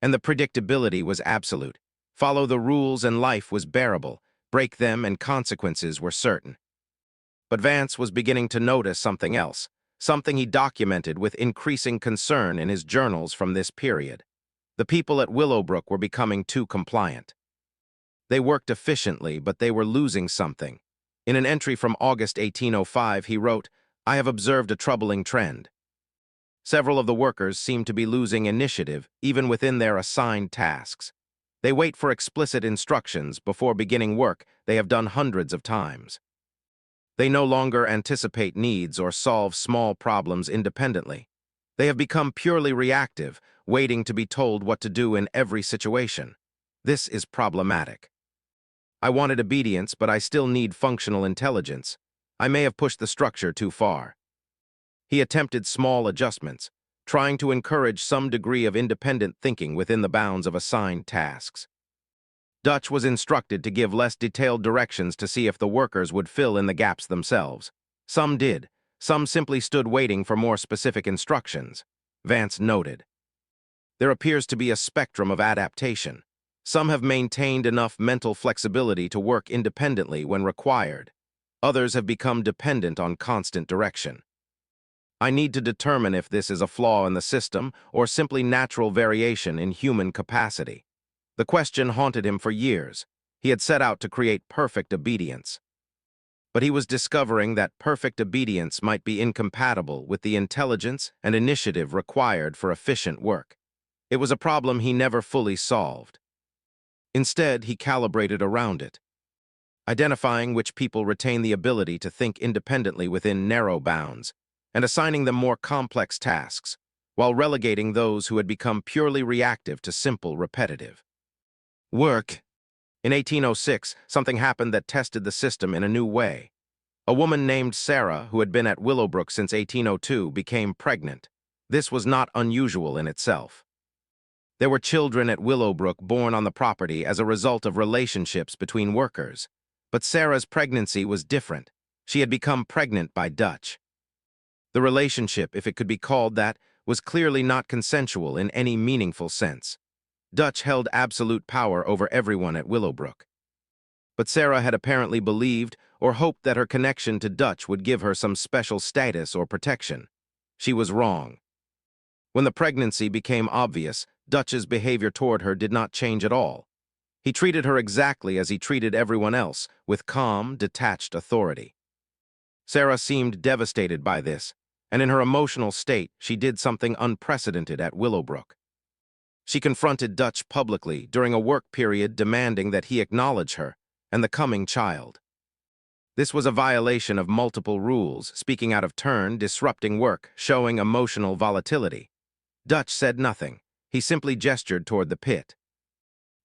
And the predictability was absolute. Follow the rules and life was bearable. Break them and consequences were certain. But Vance was beginning to notice something else, something he documented with increasing concern in his journals from this period. The people at Willowbrook were becoming too compliant. They worked efficiently, but they were losing something. In an entry from August 1805, he wrote, "I have observed a troubling trend. Several of the workers seem to be losing initiative even within their assigned tasks. They wait for explicit instructions before beginning work they have done hundreds of times. They no longer anticipate needs or solve small problems independently. They have become purely reactive, waiting to be told what to do in every situation. This is problematic. I wanted obedience, but I still need functional intelligence. I may have pushed the structure too far." He attempted small adjustments, trying to encourage some degree of independent thinking within the bounds of assigned tasks. Dutch was instructed to give less detailed directions to see if the workers would fill in the gaps themselves. Some did. Some simply stood waiting for more specific instructions, Vance noted. There appears to be a spectrum of adaptation. Some have maintained enough mental flexibility to work independently when required. Others have become dependent on constant direction. I need to determine if this is a flaw in the system or simply natural variation in human capacity. The question haunted him for years. He had set out to create perfect obedience. But he was discovering that perfect obedience might be incompatible with the intelligence and initiative required for efficient work. It was a problem he never fully solved. Instead, he calibrated around it, identifying which people retain the ability to think independently within narrow bounds, and assigning them more complex tasks, while relegating those who had become purely reactive to simple, repetitive work. In 1806, something happened that tested the system in a new way. A woman named Sarah, who had been at Willowbrook since 1802, became pregnant. This was not unusual in itself. There were children at Willowbrook born on the property as a result of relationships between workers. But Sarah's pregnancy was different. She had become pregnant by Dutch. The relationship, if it could be called that, was clearly not consensual in any meaningful sense. Dutch held absolute power over everyone at Willowbrook. But Sarah had apparently believed or hoped that her connection to Dutch would give her some special status or protection. She was wrong. When the pregnancy became obvious, Dutch's behavior toward her did not change at all. He treated her exactly as he treated everyone else, with calm, detached authority. Sarah seemed devastated by this, and in her emotional state, she did something unprecedented at Willowbrook. She confronted Dutch publicly during a work period, demanding that he acknowledge her and the coming child. This was a violation of multiple rules, speaking out of turn, disrupting work, showing emotional volatility. Dutch said nothing. He simply gestured toward the pit.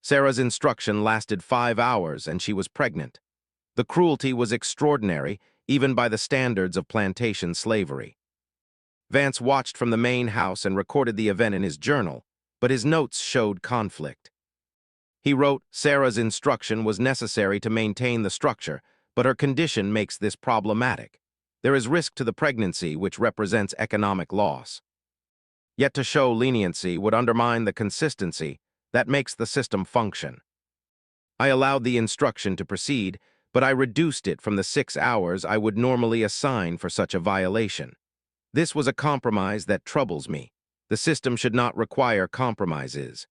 Sarah's instruction lasted 5 hours, and she was pregnant. The cruelty was extraordinary, even by the standards of plantation slavery. Vance watched from the main house and recorded the event in his journal, but his notes showed conflict. He wrote, Sarah's instruction was necessary to maintain the structure, but her condition makes this problematic. There is risk to the pregnancy, which represents economic loss. Yet to show leniency would undermine the consistency that makes the system function. I allowed the instruction to proceed, but I reduced it from the 6 hours I would normally assign for such a violation. This was a compromise that troubles me. The system should not require compromises.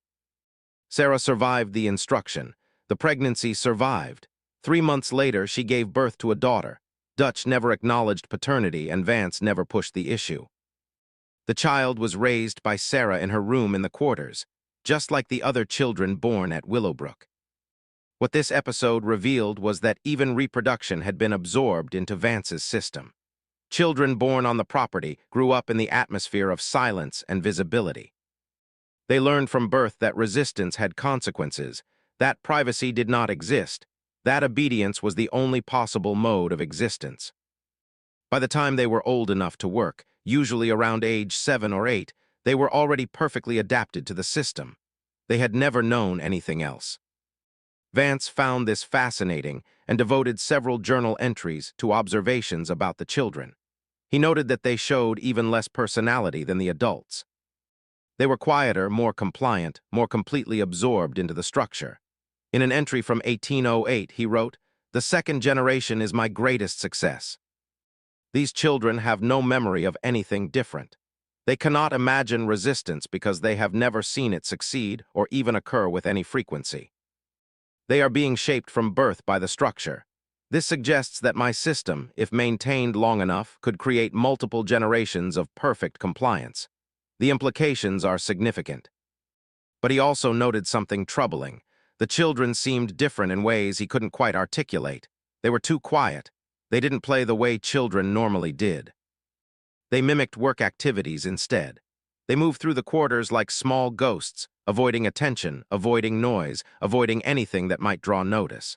Sarah survived the instruction. The pregnancy survived. 3 months later, she gave birth to a daughter. Dutch never acknowledged paternity, and Vance never pushed the issue. The child was raised by Sarah in her room in the quarters, just like the other children born at Willowbrook. What this episode revealed was that even reproduction had been absorbed into Vance's system. Children born on the property grew up in the atmosphere of silence and visibility. They learned from birth that resistance had consequences, that privacy did not exist, that obedience was the only possible mode of existence. By the time they were old enough to work, usually around age 7 or 8, they were already perfectly adapted to the system. They had never known anything else. Vance found this fascinating and devoted several journal entries to observations about the children. He noted that they showed even less personality than the adults. They were quieter, more compliant, more completely absorbed into the structure. In an entry from 1808, he wrote, "The second generation is my greatest success. These children have no memory of anything different. They cannot imagine resistance because they have never seen it succeed or even occur with any frequency. They are being shaped from birth by the structure. This suggests that my system, if maintained long enough, could create multiple generations of perfect compliance. The implications are significant." But he also noted something troubling. The children seemed different in ways he couldn't quite articulate. They were too quiet. They didn't play the way children normally did. They mimicked work activities instead. They moved through the quarters like small ghosts, avoiding attention, avoiding noise, avoiding anything that might draw notice.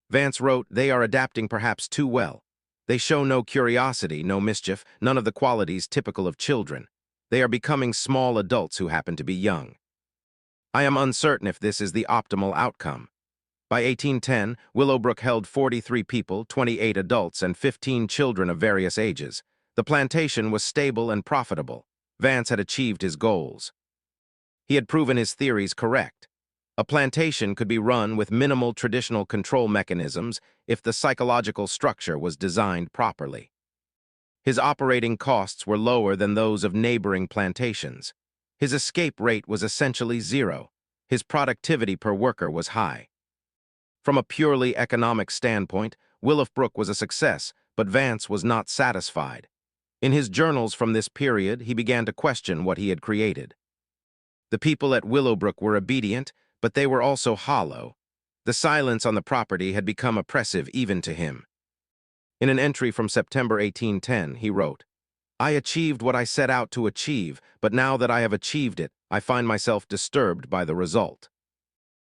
Vance wrote, "They are adapting perhaps too well. They show no curiosity, no mischief, none of the qualities typical of children. They are becoming small adults who happen to be young. I am uncertain if this is the optimal outcome. By 1810, Willowbrook held 43 people, 28 adults, and 15 children of various ages. The plantation was stable and profitable. Vance had achieved his goals. He had proven his theories correct. A plantation could be run with minimal traditional control mechanisms if the psychological structure was designed properly. His operating costs were lower than those of neighboring plantations. His escape rate was essentially zero. His productivity per worker was high. From a purely economic standpoint, Willowbrook was a success, but Vance was not satisfied. In his journals from this period, he began to question what he had created. The people at Willowbrook were obedient, but they were also hollow. The silence on the property had become oppressive even to him. In an entry from September 1810, he wrote, "I achieved what I set out to achieve, but now that I have achieved it, I find myself disturbed by the result.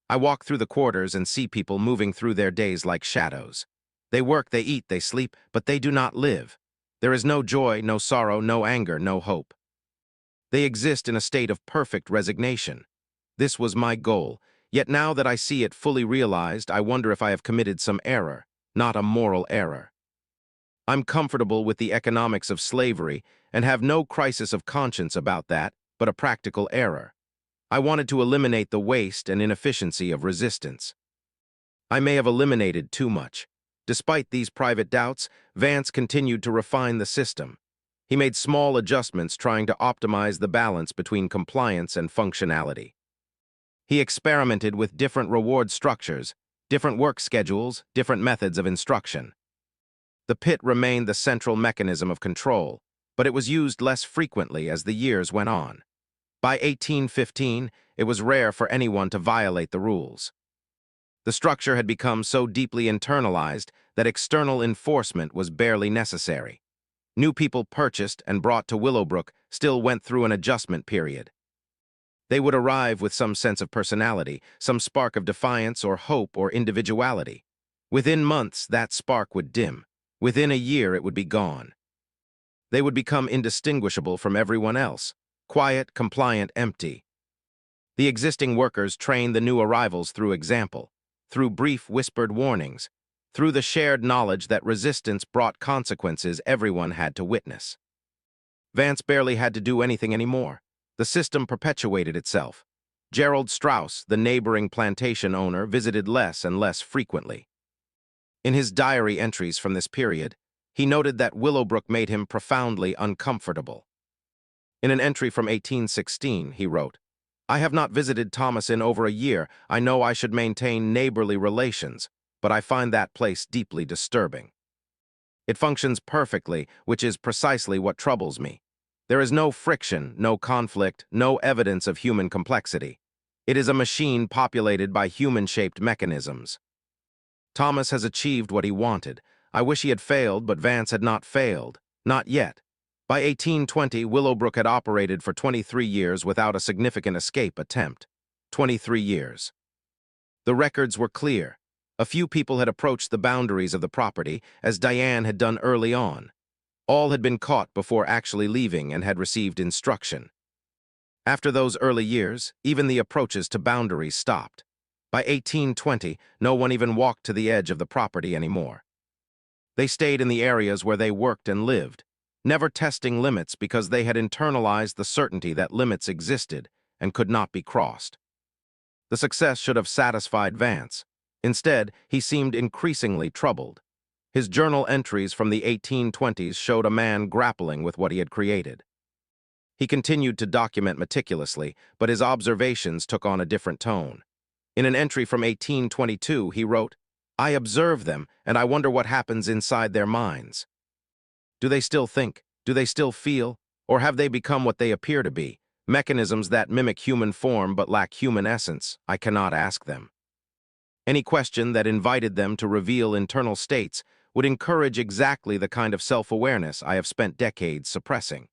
I walk through the quarters and see people moving through their days like shadows. They work, they eat, they sleep, but they do not live. There is no joy, no sorrow, no anger, no hope. They exist in a state of perfect resignation. This was my goal, yet now that I see it fully realized, I wonder if I have committed some error, not a moral error. I'm comfortable with the economics of slavery and have no crisis of conscience about that, but a practical error. I wanted to eliminate the waste and inefficiency of resistance. I may have eliminated too much. Despite these private doubts, Vance continued to refine the system. He made small adjustments trying to optimize the balance between compliance and functionality. He experimented with different reward structures, different work schedules, different methods of instruction. The pit remained the central mechanism of control, but it was used less frequently as the years went on. By 1815, it was rare for anyone to violate the rules. The structure had become so deeply internalized that external enforcement was barely necessary. New people purchased and brought to Willowbrook still went through an adjustment period. They would arrive with some sense of personality, some spark of defiance or hope or individuality. Within months, that spark would dim. Within a year, it would be gone. They would become indistinguishable from everyone else. Quiet, compliant, empty. The existing workers trained the new arrivals through example, through brief whispered warnings, through the shared knowledge that resistance brought consequences everyone had to witness. Vance barely had to do anything anymore. The system perpetuated itself. Gerald Strauss, the neighboring plantation owner, visited less and less frequently. In his diary entries from this period, he noted that Willowbrook made him profoundly uncomfortable. In an entry from 1816, he wrote, "I have not visited Thomas in over a year. I know I should maintain neighborly relations, but I find that place deeply disturbing. It functions perfectly, which is precisely what troubles me. There is no friction, no conflict, no evidence of human complexity. It is a machine populated by human-shaped mechanisms. Thomas has achieved what he wanted. I wish he had failed, but Vance had not failed. Not yet. By 1820, Willowbrook had operated for 23 years without a significant escape attempt. 23 years. The records were clear. A few people had approached the boundaries of the property, as Diane had done early on. All had been caught before actually leaving and had received instruction. After those early years, even the approaches to boundaries stopped. By 1820, no one even walked to the edge of the property anymore. They stayed in the areas where they worked and lived, never testing limits because they had internalized the certainty that limits existed and could not be crossed. The success should have satisfied Vance. Instead, he seemed increasingly troubled. His journal entries from the 1820s showed a man grappling with what he had created. He continued to document meticulously, but his observations took on a different tone. In an entry from 1822, he wrote, "I observe them, and I wonder what happens inside their minds. Do they still think? Do they still feel? Or have they become what they appear to be? Mechanisms that mimic human form but lack human essence? I cannot ask them. Any question that invited them to reveal internal states would encourage exactly the kind of self-awareness I have spent decades suppressing.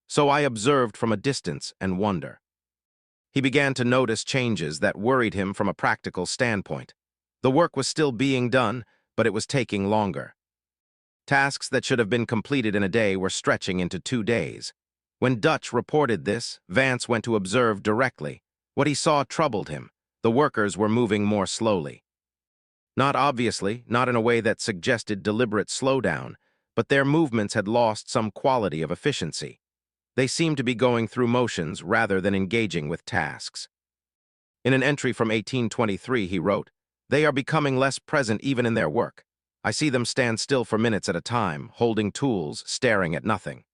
So I observed from a distance and wonder." He began to notice changes that worried him from a practical standpoint. The work was still being done, but it was taking longer. Tasks that should have been completed in a day were stretching into 2 days. When Dutch reported this, Vance went to observe directly. What he saw troubled him. The workers were moving more slowly. Not obviously, not in a way that suggested deliberate slowdown, but their movements had lost some quality of efficiency. They seemed to be going through motions rather than engaging with tasks. In an entry from 1823, he wrote, "They are becoming less present even in their work. I see them stand still for minutes at a time, holding tools, staring at nothing."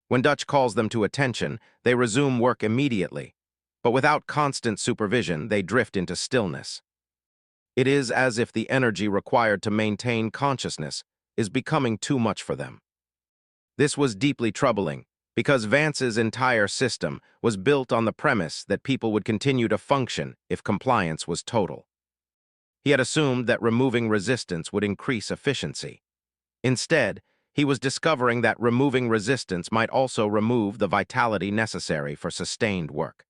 When Dutch calls them to attention, they resume work immediately, but without constant supervision, they drift into stillness. It is as if the energy required to maintain consciousness is becoming too much for them. This was deeply troubling, because Vance's entire system was built on the premise that people would continue to function if compliance was total. He had assumed that removing resistance would increase efficiency. Instead, he was discovering that removing resistance might also remove the vitality necessary for sustained work.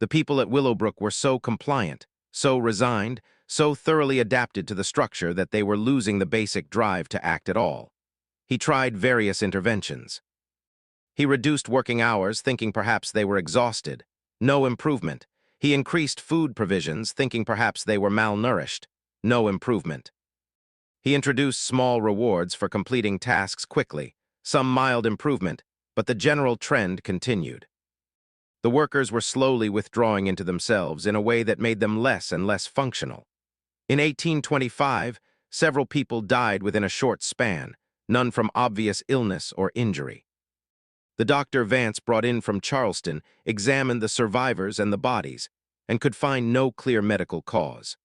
The people at Willowbrook were so compliant, so resigned, so thoroughly adapted to the structure that they were losing the basic drive to act at all. He tried various interventions. He reduced working hours, thinking perhaps they were exhausted. No improvement. He increased food provisions, thinking perhaps they were malnourished. No improvement. He introduced small rewards for completing tasks quickly, some mild improvement, but the general trend continued. The workers were slowly withdrawing into themselves in a way that made them less and less functional. In 1825, several people died within a short span, none from obvious illness or injury. The doctor Vance brought in from Charleston examined the survivors and the bodies, and could find no clear medical cause.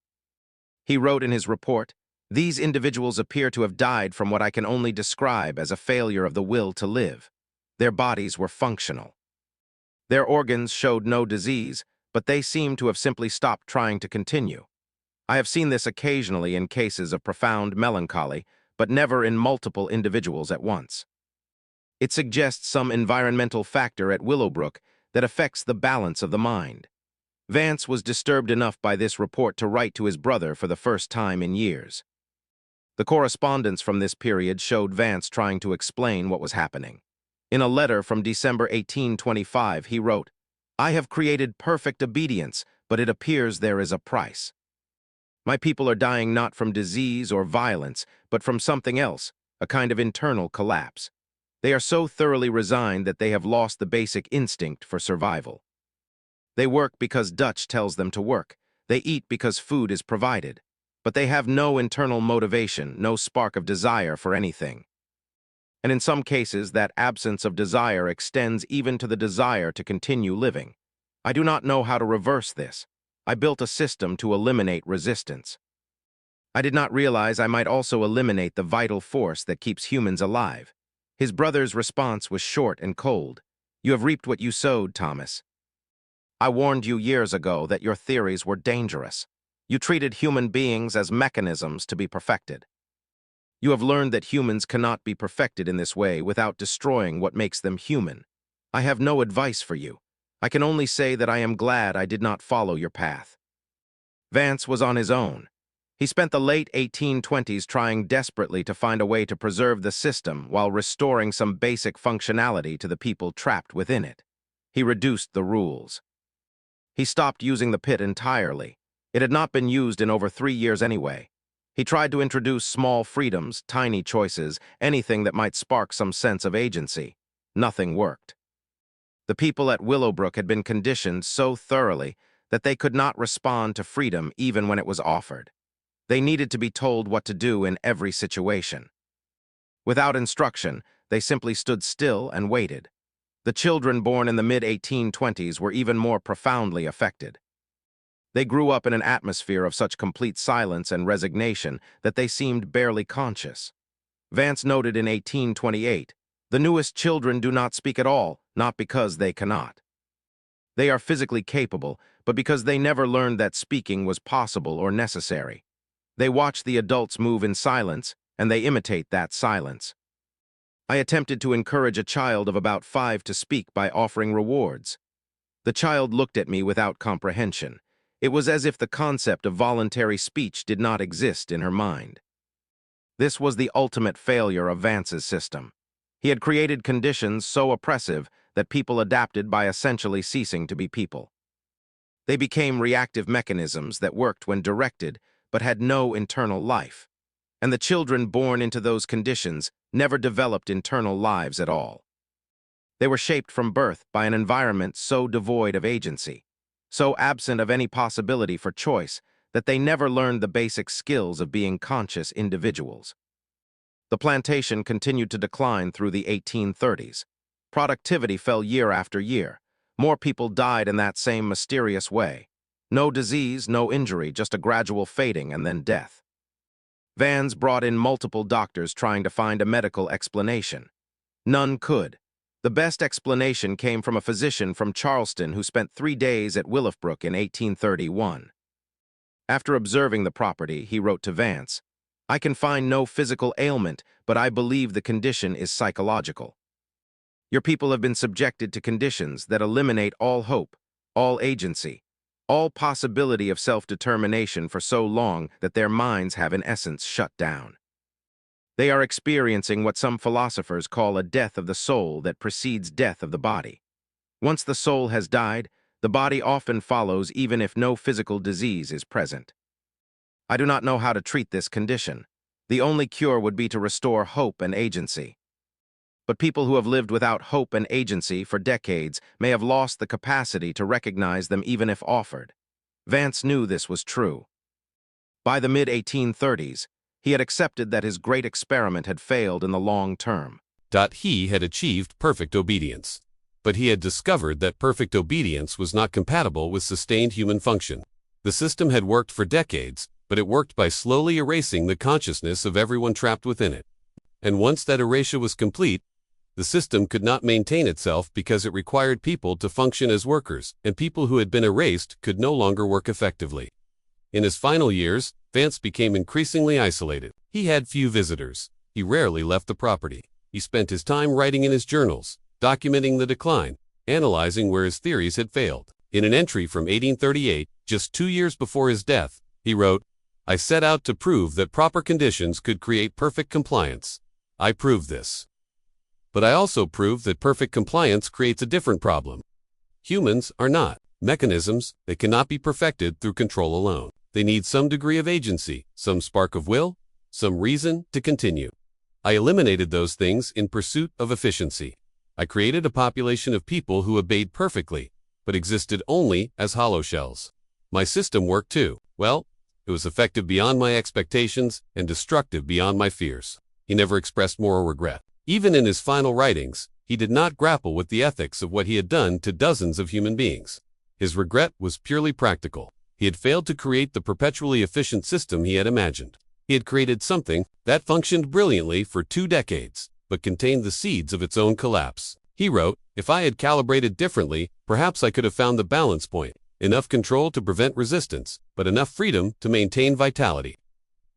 He wrote in his report, "These individuals appear to have died from what I can only describe as a failure of the will to live. Their bodies were functional. Their organs showed no disease, but they seemed to have simply stopped trying to continue. I have seen this occasionally in cases of profound melancholy, but never in multiple individuals at once. It suggests some environmental factor at Willowbrook that affects the balance of the mind." Vance was disturbed enough by this report to write to his brother for the first time in years. The correspondence from this period showed Vance trying to explain what was happening. In a letter from December 1825, he wrote, "I have created perfect obedience, but it appears there is a price. My people are dying not from disease or violence, but from something else, a kind of internal collapse. They are so thoroughly resigned that they have lost the basic instinct for survival. They work because Dutch tells them to work. They eat because food is provided. But they have no internal motivation, no spark of desire for anything. And in some cases, that absence of desire extends even to the desire to continue living. I do not know how to reverse this. I built a system to eliminate resistance. I did not realize I might also eliminate the vital force that keeps humans alive." His brother's response was short and cold. "You have reaped what you sowed, Thomas. I warned you years ago that your theories were dangerous. You treated human beings as mechanisms to be perfected. You have learned that humans cannot be perfected in this way without destroying what makes them human. I have no advice for you. I can only say that I am glad I did not follow your path." Vance was on his own. He spent the late 1820s trying desperately to find a way to preserve the system while restoring some basic functionality to the people trapped within it. He reduced the rules. He stopped using the pit entirely. It had not been used in over 3 years anyway. He tried to introduce small freedoms, tiny choices, anything that might spark some sense of agency. Nothing worked. The people at Willowbrook had been conditioned so thoroughly that they could not respond to freedom even when it was offered. They needed to be told what to do in every situation. Without instruction, they simply stood still and waited. The children born in the mid-1820s were even more profoundly affected. They grew up in an atmosphere of such complete silence and resignation that they seemed barely conscious. Vance noted in 1828, "The newest children do not speak at all, not because they cannot. They are physically capable, but because they never learned that speaking was possible or necessary. They watch the adults move in silence, and they imitate that silence. I attempted to encourage a child of about 5 to speak by offering rewards. The child looked at me without comprehension. It was as if the concept of voluntary speech did not exist in her mind. This was the ultimate failure of Vance's system. He had created conditions so oppressive that people adapted by essentially ceasing to be people. They became reactive mechanisms that worked when directed but had no internal life. And the children born into those conditions never developed internal lives at all. They were shaped from birth by an environment so devoid of agency, so absent of any possibility for choice, that they never learned the basic skills of being conscious individuals. The plantation continued to decline through the 1830s. Productivity fell year after year. More people died in that same mysterious way. No disease, no injury, just a gradual fading and then death. Vance brought in multiple doctors trying to find a medical explanation. None could. The best explanation came from a physician from Charleston who spent 3 days at Willowbrook in 1831. After observing the property, he wrote to Vance, "I can find no physical ailment, but I believe the condition is psychological. Your people have been subjected to conditions that eliminate all hope, all agency, all possibility of self-determination for so long that their minds have in essence shut down. They are experiencing what some philosophers call a death of the soul that precedes death of the body. Once the soul has died, the body often follows even if no physical disease is present. I do not know how to treat this condition. The only cure would be to restore hope and agency. But people who have lived without hope and agency for decades may have lost the capacity to recognize them even if offered." Vance knew this was true. By the mid-1830s, he had accepted that his great experiment had failed in the long term. He had achieved perfect obedience. But he had discovered that perfect obedience was not compatible with sustained human function. The system had worked for decades, but it worked by slowly erasing the consciousness of everyone trapped within it. And once that erasure was complete, the system could not maintain itself because it required people to function as workers, and people who had been erased could no longer work effectively. In his final years, Vance became increasingly isolated. He had few visitors. He rarely left the property. He spent his time writing in his journals, documenting the decline, analyzing where his theories had failed. In an entry from 1838, just 2 years before his death, he wrote, "I set out to prove that proper conditions could create perfect compliance. I proved this. But I also proved that perfect compliance creates a different problem. Humans are not mechanisms that cannot be perfected through control alone. They need some degree of agency, some spark of will, some reason to continue. I eliminated those things in pursuit of efficiency. I created a population of people who obeyed perfectly, but existed only as hollow shells. My system worked too. Well, it was effective beyond my expectations and destructive beyond my fears." He never expressed moral regret. Even in his final writings, he did not grapple with the ethics of what he had done to dozens of human beings. His regret was purely practical. He had failed to create the perpetually efficient system he had imagined. He had created something that functioned brilliantly for 2 decades, but contained the seeds of its own collapse. He wrote, "If I had calibrated differently, perhaps I could have found the balance point, enough control to prevent resistance, but enough freedom to maintain vitality.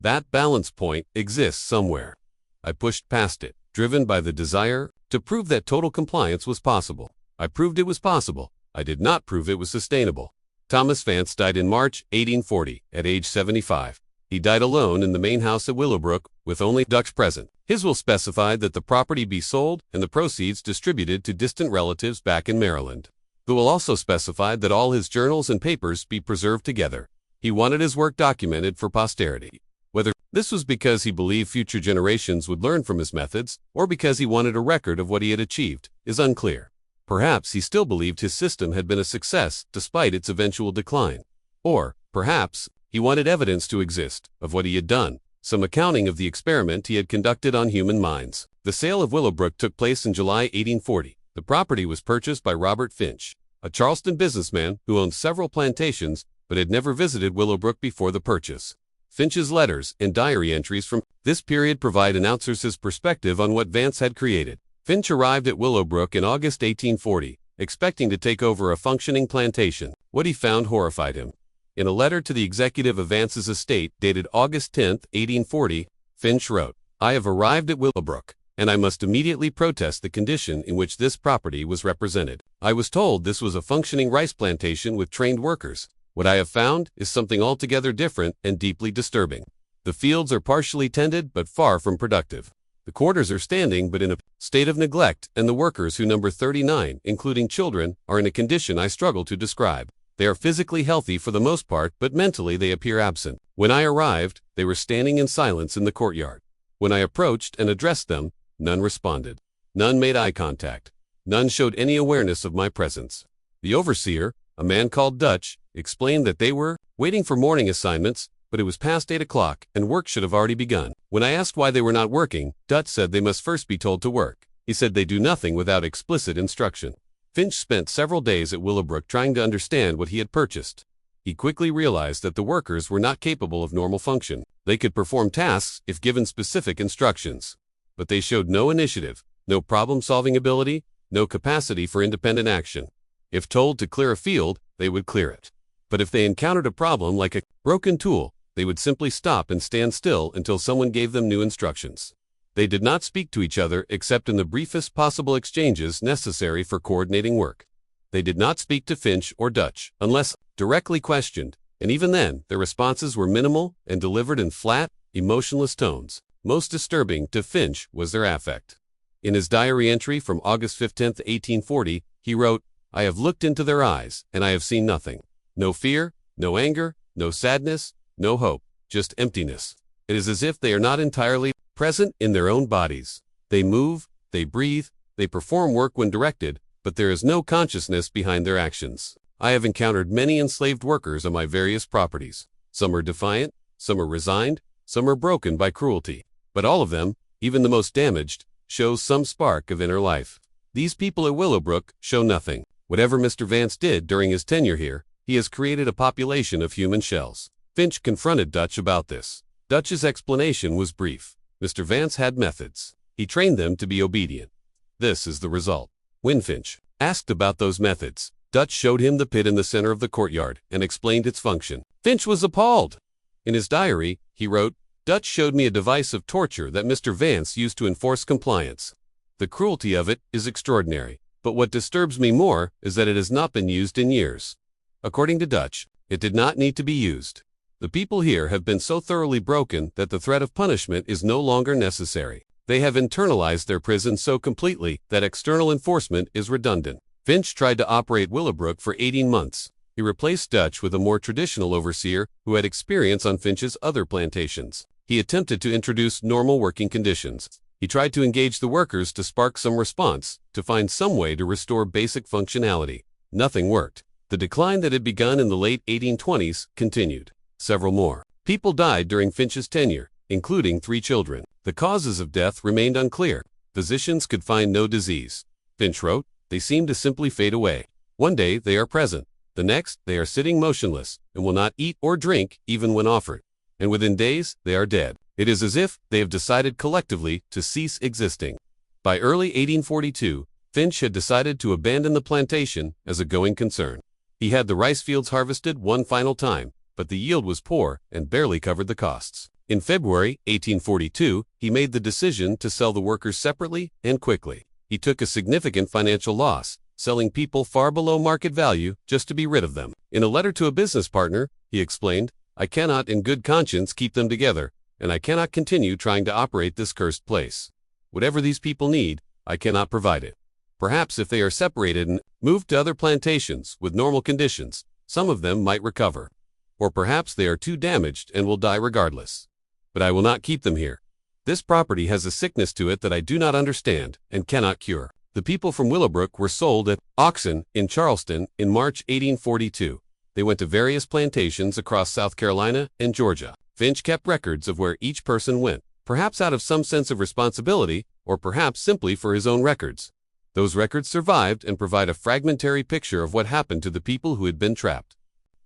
That balance point exists somewhere. I pushed past it, driven by the desire to prove that total compliance was possible. I proved it was possible. I did not prove it was sustainable." Thomas Vance died in March 1840 at age 75. He died alone in the main house at Willowbrook, with only ducks present. His will specified that the property be sold and the proceeds distributed to distant relatives back in Maryland. The will also specified that all his journals and papers be preserved together. He wanted his work documented for posterity. Whether this was because he believed future generations would learn from his methods, or because he wanted a record of what he had achieved, is unclear. Perhaps he still believed his system had been a success despite its eventual decline. Or, perhaps, he wanted evidence to exist of what he had done, some accounting of the experiment he had conducted on human minds. The sale of Willowbrook took place in July 1840. The property was purchased by Robert Finch, a Charleston businessman who owned several plantations but had never visited Willowbrook before the purchase. Finch's letters and diary entries from this period provide announcers his perspective on what Vance had created. Finch arrived at Willowbrook in August 1840, expecting to take over a functioning plantation. What he found horrified him. In a letter to the executive of Vance's estate, dated August 10, 1840, Finch wrote, "I have arrived at Willowbrook, and I must immediately protest the condition in which this property was represented. I was told this was a functioning rice plantation with trained workers. What I have found is something altogether different and deeply disturbing. The fields are partially tended but far from productive. The quarters are standing but in a state of neglect, and the workers, who number 39, including children, are in a condition I struggle to describe. They are physically healthy for the most part, but mentally they appear absent. When I arrived, they were standing in silence in the courtyard. When I approached and addressed them, none responded. None made eye contact. None showed any awareness of my presence. The overseer, a man called Dutch, explained that they were waiting for morning assignments, but it was past 8 o'clock and work should have already begun. When I asked why they were not working, Dutch said they must first be told to work. He said they do nothing without explicit instruction. Finch spent several days at Willowbrook trying to understand what he had purchased. He quickly realized that the workers were not capable of normal function. They could perform tasks if given specific instructions, but they showed no initiative, no problem-solving ability, no capacity for independent action. If told to clear a field, they would clear it. But if they encountered a problem like a broken tool, they would simply stop and stand still until someone gave them new instructions. They did not speak to each other except in the briefest possible exchanges necessary for coordinating work. They did not speak to Finch or Dutch unless directly questioned, and even then, their responses were minimal and delivered in flat, emotionless tones. Most disturbing to Finch was their affect. In his diary entry from August 15, 1840, he wrote, "I have looked into their eyes, and I have seen nothing. No fear, no anger, no sadness, no hope, just emptiness. It is as if they are not entirely present in their own bodies. They move, they breathe, they perform work when directed, but there is no consciousness behind their actions. I have encountered many enslaved workers on my various properties. Some are defiant, some are resigned, some are broken by cruelty. But all of them, even the most damaged, shows some spark of inner life. These people at Willowbrook show nothing. Whatever Mr. Vance did during his tenure here, he has created a population of human shells." Finch confronted Dutch about this. Dutch's explanation was brief. Mr. Vance had methods. He trained them to be obedient. This is the result. When Finch asked about those methods, Dutch showed him the pit in the center of the courtyard and explained its function. Finch was appalled. In his diary, he wrote, "Dutch showed me a device of torture that Mr. Vance used to enforce compliance. The cruelty of it is extraordinary, but what disturbs me more is that it has not been used in years." According to Dutch, it did not need to be used. The people here have been so thoroughly broken that the threat of punishment is no longer necessary. They have internalized their prison so completely that external enforcement is redundant. Finch tried to operate Willowbrook for 18 months. He replaced Dutch with a more traditional overseer who had experience on Finch's other plantations. He attempted to introduce normal working conditions. He tried to engage the workers to spark some response, to find some way to restore basic functionality. Nothing worked. The decline that had begun in the late 1820s continued. Several more people died during Finch's tenure, including 3 children. The causes of death remained unclear. Physicians could find no disease. Finch wrote, "They seem to simply fade away. One day they are present. The next, they are sitting motionless and will not eat or drink even when offered. And within days, they are dead. It is as if they have decided collectively to cease existing." By early 1842, Finch had decided to abandon the plantation as a going concern. He had the rice fields harvested one final time, but the yield was poor and barely covered the costs. In February 1842, he made the decision to sell the workers separately and quickly. He took a significant financial loss, selling people far below market value just to be rid of them. In a letter to a business partner, he explained, "I cannot in good conscience keep them together, and I cannot continue trying to operate this cursed place. Whatever these people need, I cannot provide it. Perhaps if they are separated and moved to other plantations with normal conditions, some of them might recover. Or perhaps they are too damaged and will die regardless. But I will not keep them here. This property has a sickness to it that I do not understand and cannot cure." The people from Willowbrook were sold at auction in Charleston in March 1842. They went to various plantations across South Carolina and Georgia. Finch kept records of where each person went, perhaps out of some sense of responsibility, or perhaps simply for his own records. Those records survived and provide a fragmentary picture of what happened to the people who had been trapped.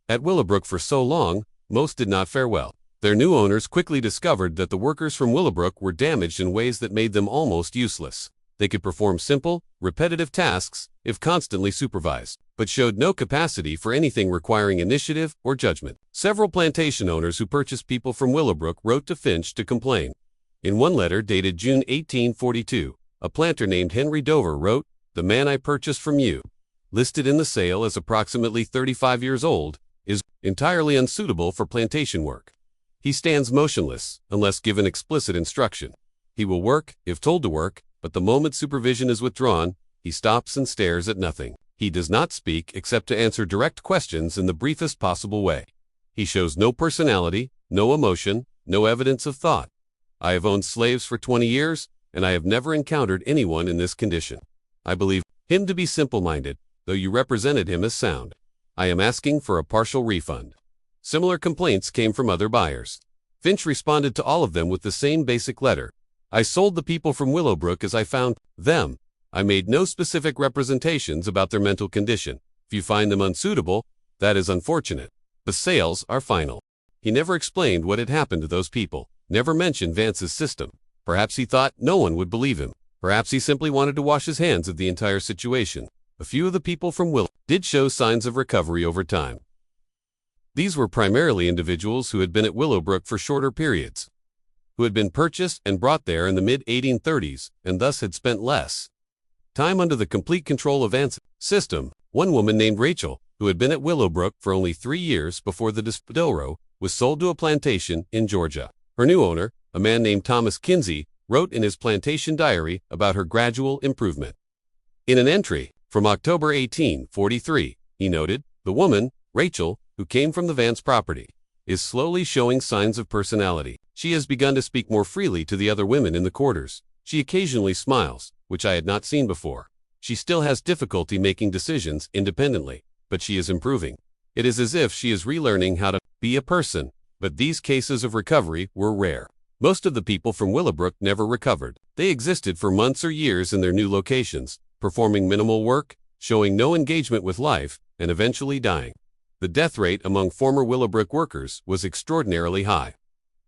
At Willowbrook for so long, most did not fare well. Their new owners quickly discovered that the workers from Willowbrook were damaged in ways that made them almost useless. They could perform simple, repetitive tasks if constantly supervised, but showed no capacity for anything requiring initiative or judgment. Several plantation owners who purchased people from Willowbrook wrote to Finch to complain. In one letter dated June 1842, a planter named Henry Dover wrote, "The man I purchased from you, listed in the sale as approximately 35 years old, is entirely unsuitable for plantation work. He stands motionless, unless given explicit instruction. He will work, if told to work, but the moment supervision is withdrawn, he stops and stares at nothing. He does not speak except to answer direct questions in the briefest possible way. He shows no personality, no emotion, no evidence of thought. I have owned slaves for 20 years, and I have never encountered anyone in this condition. I believe him to be simple-minded, though you represented him as sound. I am asking for a partial refund. Similar complaints came from other buyers. Finch responded to all of them with the same basic letter. I sold the people from Willowbrook as I found them. I made no specific representations about their mental condition. If you find them unsuitable, that is unfortunate. The sales are final. He never explained what had happened to those people, never mentioned Vance's system. Perhaps he thought no one would believe him. Perhaps he simply wanted to wash his hands of the entire situation. A few of the people from Will did show signs of recovery over time. These were primarily individuals who had been at Willowbrook for shorter periods, who had been purchased and brought there in the mid-1830s and thus had spent less time under the complete control of Vance's system. One woman named Rachel, who had been at Willowbrook for only 3 years before the disposal, was sold to a plantation in Georgia. Her new owner, a man named Thomas Kinsey, wrote in his plantation diary about her gradual improvement. In an entry from October 1843, he noted, "The woman, Rachel, who came from the Vance property, is slowly showing signs of personality. She has begun to speak more freely to the other women in the quarters. She occasionally smiles, which I had not seen before. She still has difficulty making decisions independently, but she is improving. It is as if she is relearning how to be a person." But these cases of recovery were rare. Most of the people from Willowbrook never recovered. They existed for months or years in their new locations, performing minimal work, showing no engagement with life, and eventually dying. The death rate among former Willowbrook workers was extraordinarily high.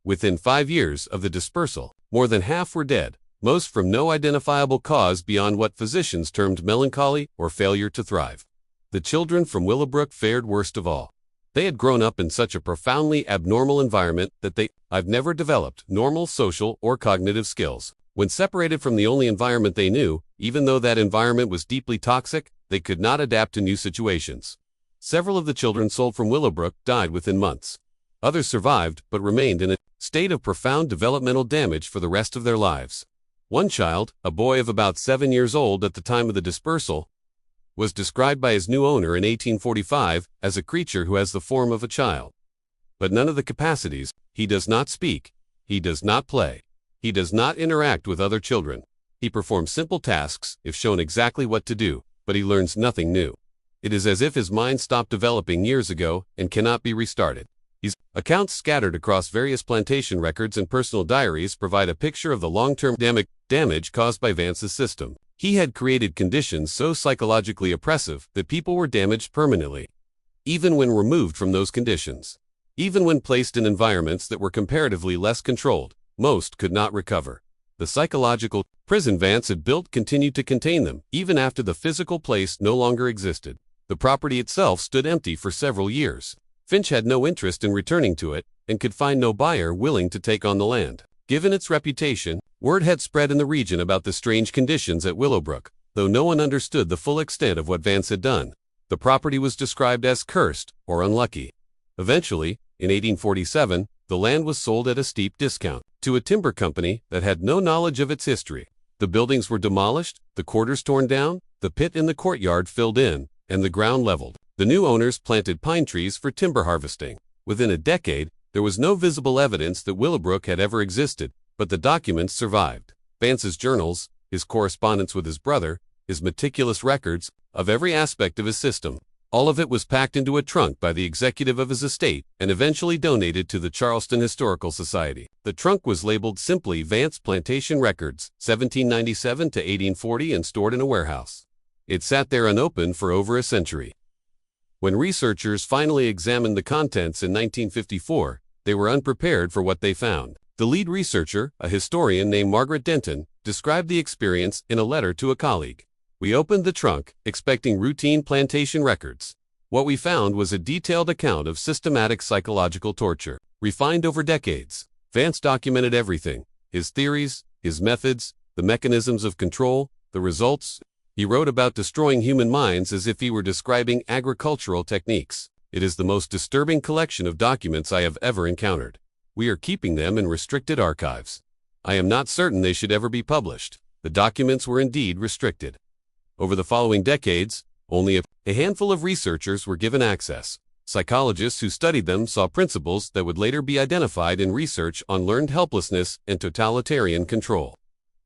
Within 5 years of the dispersal, more than half were dead, most from no identifiable cause beyond what physicians termed melancholy or failure to thrive. The children from Willowbrook fared worst of all. They had grown up in such a profoundly abnormal environment that I've never developed normal social or cognitive skills. When separated from the only environment they knew, even though that environment was deeply toxic, they could not adapt to new situations. Several of the children sold from Willowbrook died within months. Others survived, but remained in a state of profound developmental damage for the rest of their lives. One child, a boy of about 7 years old at the time of the dispersal, was described by his new owner in 1845 as a creature who has the form of a child, but none of the capacities. He does not speak. He does not play. He does not interact with other children. He performs simple tasks if shown exactly what to do, but he learns nothing new. It is as if his mind stopped developing years ago and cannot be restarted. His accounts scattered across various plantation records and personal diaries provide a picture of the long-term damage caused by Vance's system. He had created conditions so psychologically oppressive that people were damaged permanently, even when removed from those conditions. Even when placed in environments that were comparatively less controlled, most could not recover. The psychological prison Vance had built continued to contain them, even after the physical place no longer existed. The property itself stood empty for several years. Finch had no interest in returning to it, and could find no buyer willing to take on the land. Given its reputation, word had spread in the region about the strange conditions at Willowbrook, though no one understood the full extent of what Vance had done. The property was described as cursed or unlucky. Eventually, in 1847, the land was sold at a steep discount to a timber company that had no knowledge of its history. The buildings were demolished, the quarters torn down, the pit in the courtyard filled in, and the ground leveled. The new owners planted pine trees for timber harvesting. Within a decade, there was no visible evidence that Willowbrook had ever existed, but the documents survived. Vance's journals, his correspondence with his brother, his meticulous records of every aspect of his system. All of it was packed into a trunk by the executive of his estate and eventually donated to the Charleston Historical Society. The trunk was labeled simply Vance Plantation Records, 1797 to 1840, and stored in a warehouse. It sat there unopened for over a century. When researchers finally examined the contents in 1954, they were unprepared for what they found. The lead researcher, a historian named Margaret Denton, described the experience in a letter to a colleague. "We opened the trunk, expecting routine plantation records. What we found was a detailed account of systematic psychological torture, refined over decades. Vance documented everything: his theories, his methods, the mechanisms of control, the results. He wrote about destroying human minds as if he were describing agricultural techniques. It is the most disturbing collection of documents I have ever encountered. We are keeping them in restricted archives. I am not certain they should ever be published. The documents were indeed restricted. Over the following decades, only a handful of researchers were given access. Psychologists who studied them saw principles that would later be identified in research on learned helplessness and totalitarian control.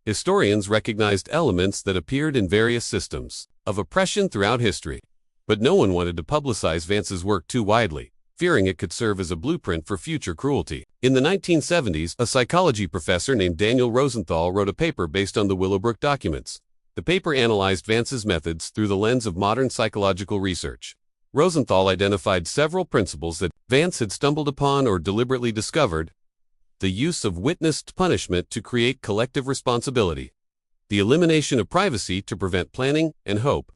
Historians recognized elements that appeared in various systems of oppression throughout history, but no one wanted to publicize Vance's work too widely, fearing it could serve as a blueprint for future cruelty. In the 1970s, a psychology professor named Daniel Rosenthal wrote a paper based on the Willowbrook documents. The paper analyzed Vance's methods through the lens of modern psychological research. Rosenthal identified several principles that Vance had stumbled upon or deliberately discovered: the use of witnessed punishment to create collective responsibility, the elimination of privacy to prevent planning and hope,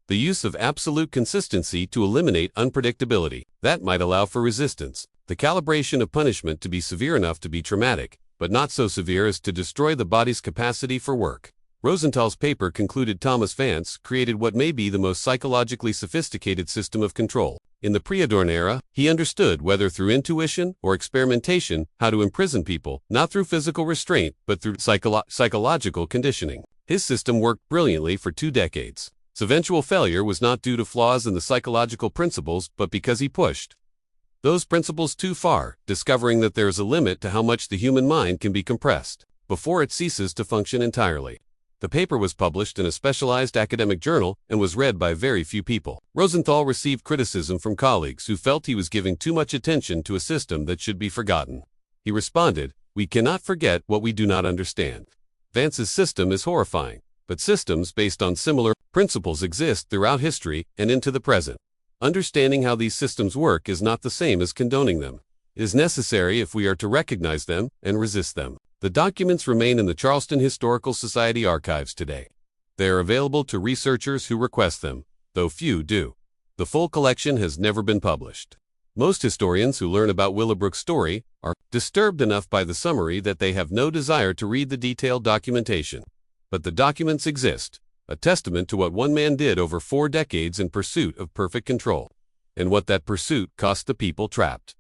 the use of absolute consistency to eliminate unpredictability that might allow for resistance, the calibration of punishment to be severe enough to be traumatic, but not so severe as to destroy the body's capacity for work. Rosenthal's paper concluded Thomas Vance created what may be the most psychologically sophisticated system of control. In the pre-Adorn era, he understood, whether through intuition or experimentation, how to imprison people, not through physical restraint, but through psychological conditioning. His system worked brilliantly for 2 decades. Its eventual failure was not due to flaws in the psychological principles, but because he pushed those principles too far, discovering that there is a limit to how much the human mind can be compressed before it ceases to function entirely. The paper was published in a specialized academic journal and was read by very few people. Rosenthal received criticism from colleagues who felt he was giving too much attention to a system that should be forgotten. He responded, "We cannot forget what we do not understand." Vance's system is horrifying, but systems based on similar principles exist throughout history and into the present. Understanding how these systems work is not the same as condoning them. It is necessary if we are to recognize them and resist them. The documents remain in the Charleston Historical Society archives today. They are available to researchers who request them, though few do. The full collection has never been published. Most historians who learn about Willowbrook's story are disturbed enough by the summary that they have no desire to read the detailed documentation. But the documents exist, a testament to what one man did over 4 decades in pursuit of perfect control, and what that pursuit cost the people trapped.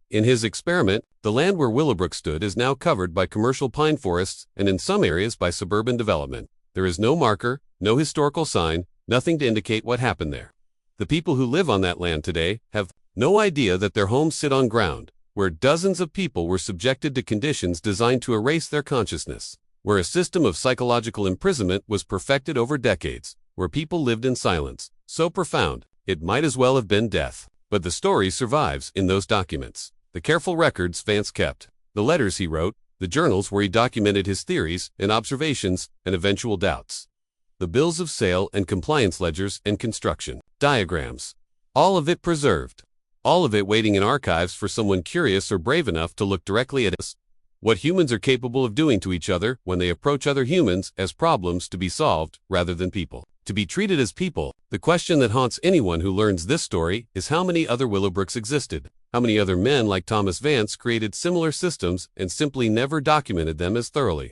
In his experiment, the land where Willowbrook stood is now covered by commercial pine forests and in some areas by suburban development. There is no marker, no historical sign, nothing to indicate what happened there. The people who live on that land today have no idea that their homes sit on ground where dozens of people were subjected to conditions designed to erase their consciousness, where a system of psychological imprisonment was perfected over decades, where people lived in silence, so profound, it might as well have been death. But the story survives in those documents. The careful records Vance kept, the letters he wrote, the journals where he documented his theories and observations and eventual doubts, the bills of sale and compliance ledgers and construction diagrams, all of it preserved, all of it waiting in archives for someone curious or brave enough to look directly at us. What humans are capable of doing to each other when they approach other humans as problems to be solved rather than people to be treated as people. The question that haunts anyone who learns this story is how many other Willowbrooks existed. How many other men like Thomas Vance created similar systems and simply never documented them as thoroughly?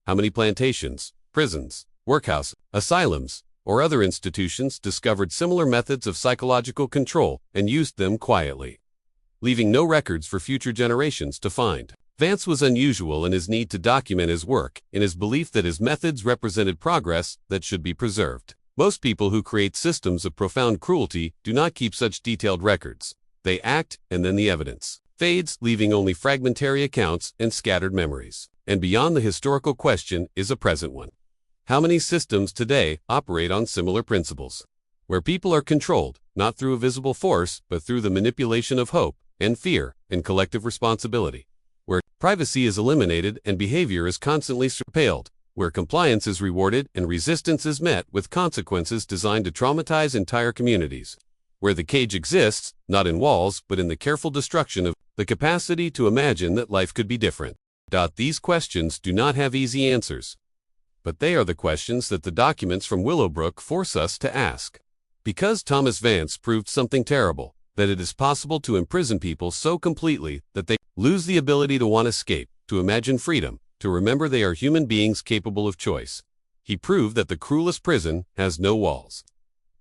How many plantations, prisons, workhouses, asylums, or other institutions discovered similar methods of psychological control and used them quietly, leaving no records for future generations to find? Vance was unusual in his need to document his work, in his belief that his methods represented progress that should be preserved. Most people who create systems of profound cruelty do not keep such detailed records. They act, and then the evidence fades, leaving only fragmentary accounts and scattered memories. And beyond the historical question is a present one. How many systems today operate on similar principles, where people are controlled, not through a visible force, but through the manipulation of hope and fear and collective responsibility? Where privacy is eliminated and behavior is constantly surveilled, where compliance is rewarded and resistance is met with consequences designed to traumatize entire communities, where the cage exists, not in walls, but in the careful destruction of the capacity to imagine that life could be different. These questions do not have easy answers, but they are the questions that the documents from Willowbrook force us to ask. Because Thomas Vance proved something terrible, that it is possible to imprison people so completely that they lose the ability to want escape, to imagine freedom, to remember they are human beings capable of choice. He proved that the cruelest prison has no walls.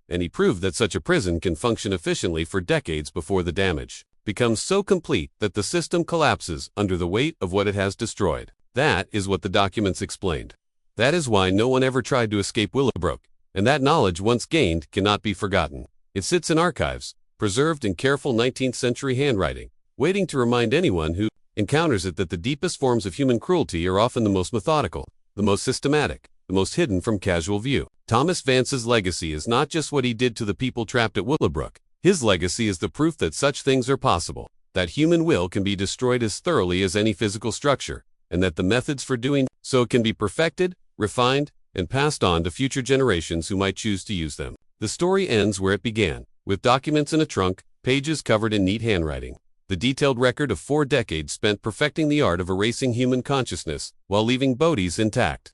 And he proved that such a prison can function efficiently for decades before the damage becomes so complete that the system collapses under the weight of what it has destroyed. That is what the documents explained. That is why no one ever tried to escape Willowbrook, and that knowledge once gained cannot be forgotten. It sits in archives, preserved in careful 19th century handwriting, waiting to remind anyone who encounters it that the deepest forms of human cruelty are often the most methodical, the most systematic, the most hidden from casual view. Thomas Vance's legacy is not just what he did to the people trapped at Willowbrook. His legacy is the proof that such things are possible, that human will can be destroyed as thoroughly as any physical structure, and that the methods for doing so can be perfected, refined, and passed on to future generations who might choose to use them. The story ends where it began, with documents in a trunk, pages covered in neat handwriting. The detailed record of 4 decades spent perfecting the art of erasing human consciousness while leaving bodies intact.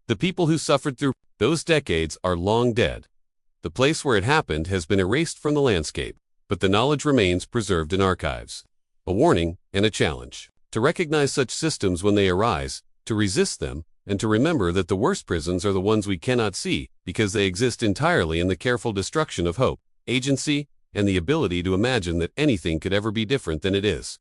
The people who suffered through those decades are long dead. The place where it happened has been erased from the landscape, but the knowledge remains preserved in archives. A warning and a challenge. To recognize such systems when they arise, to resist them, and to remember that the worst prisons are the ones we cannot see because they exist entirely in the careful destruction of hope, agency, and the ability to imagine that anything could ever be different than it is.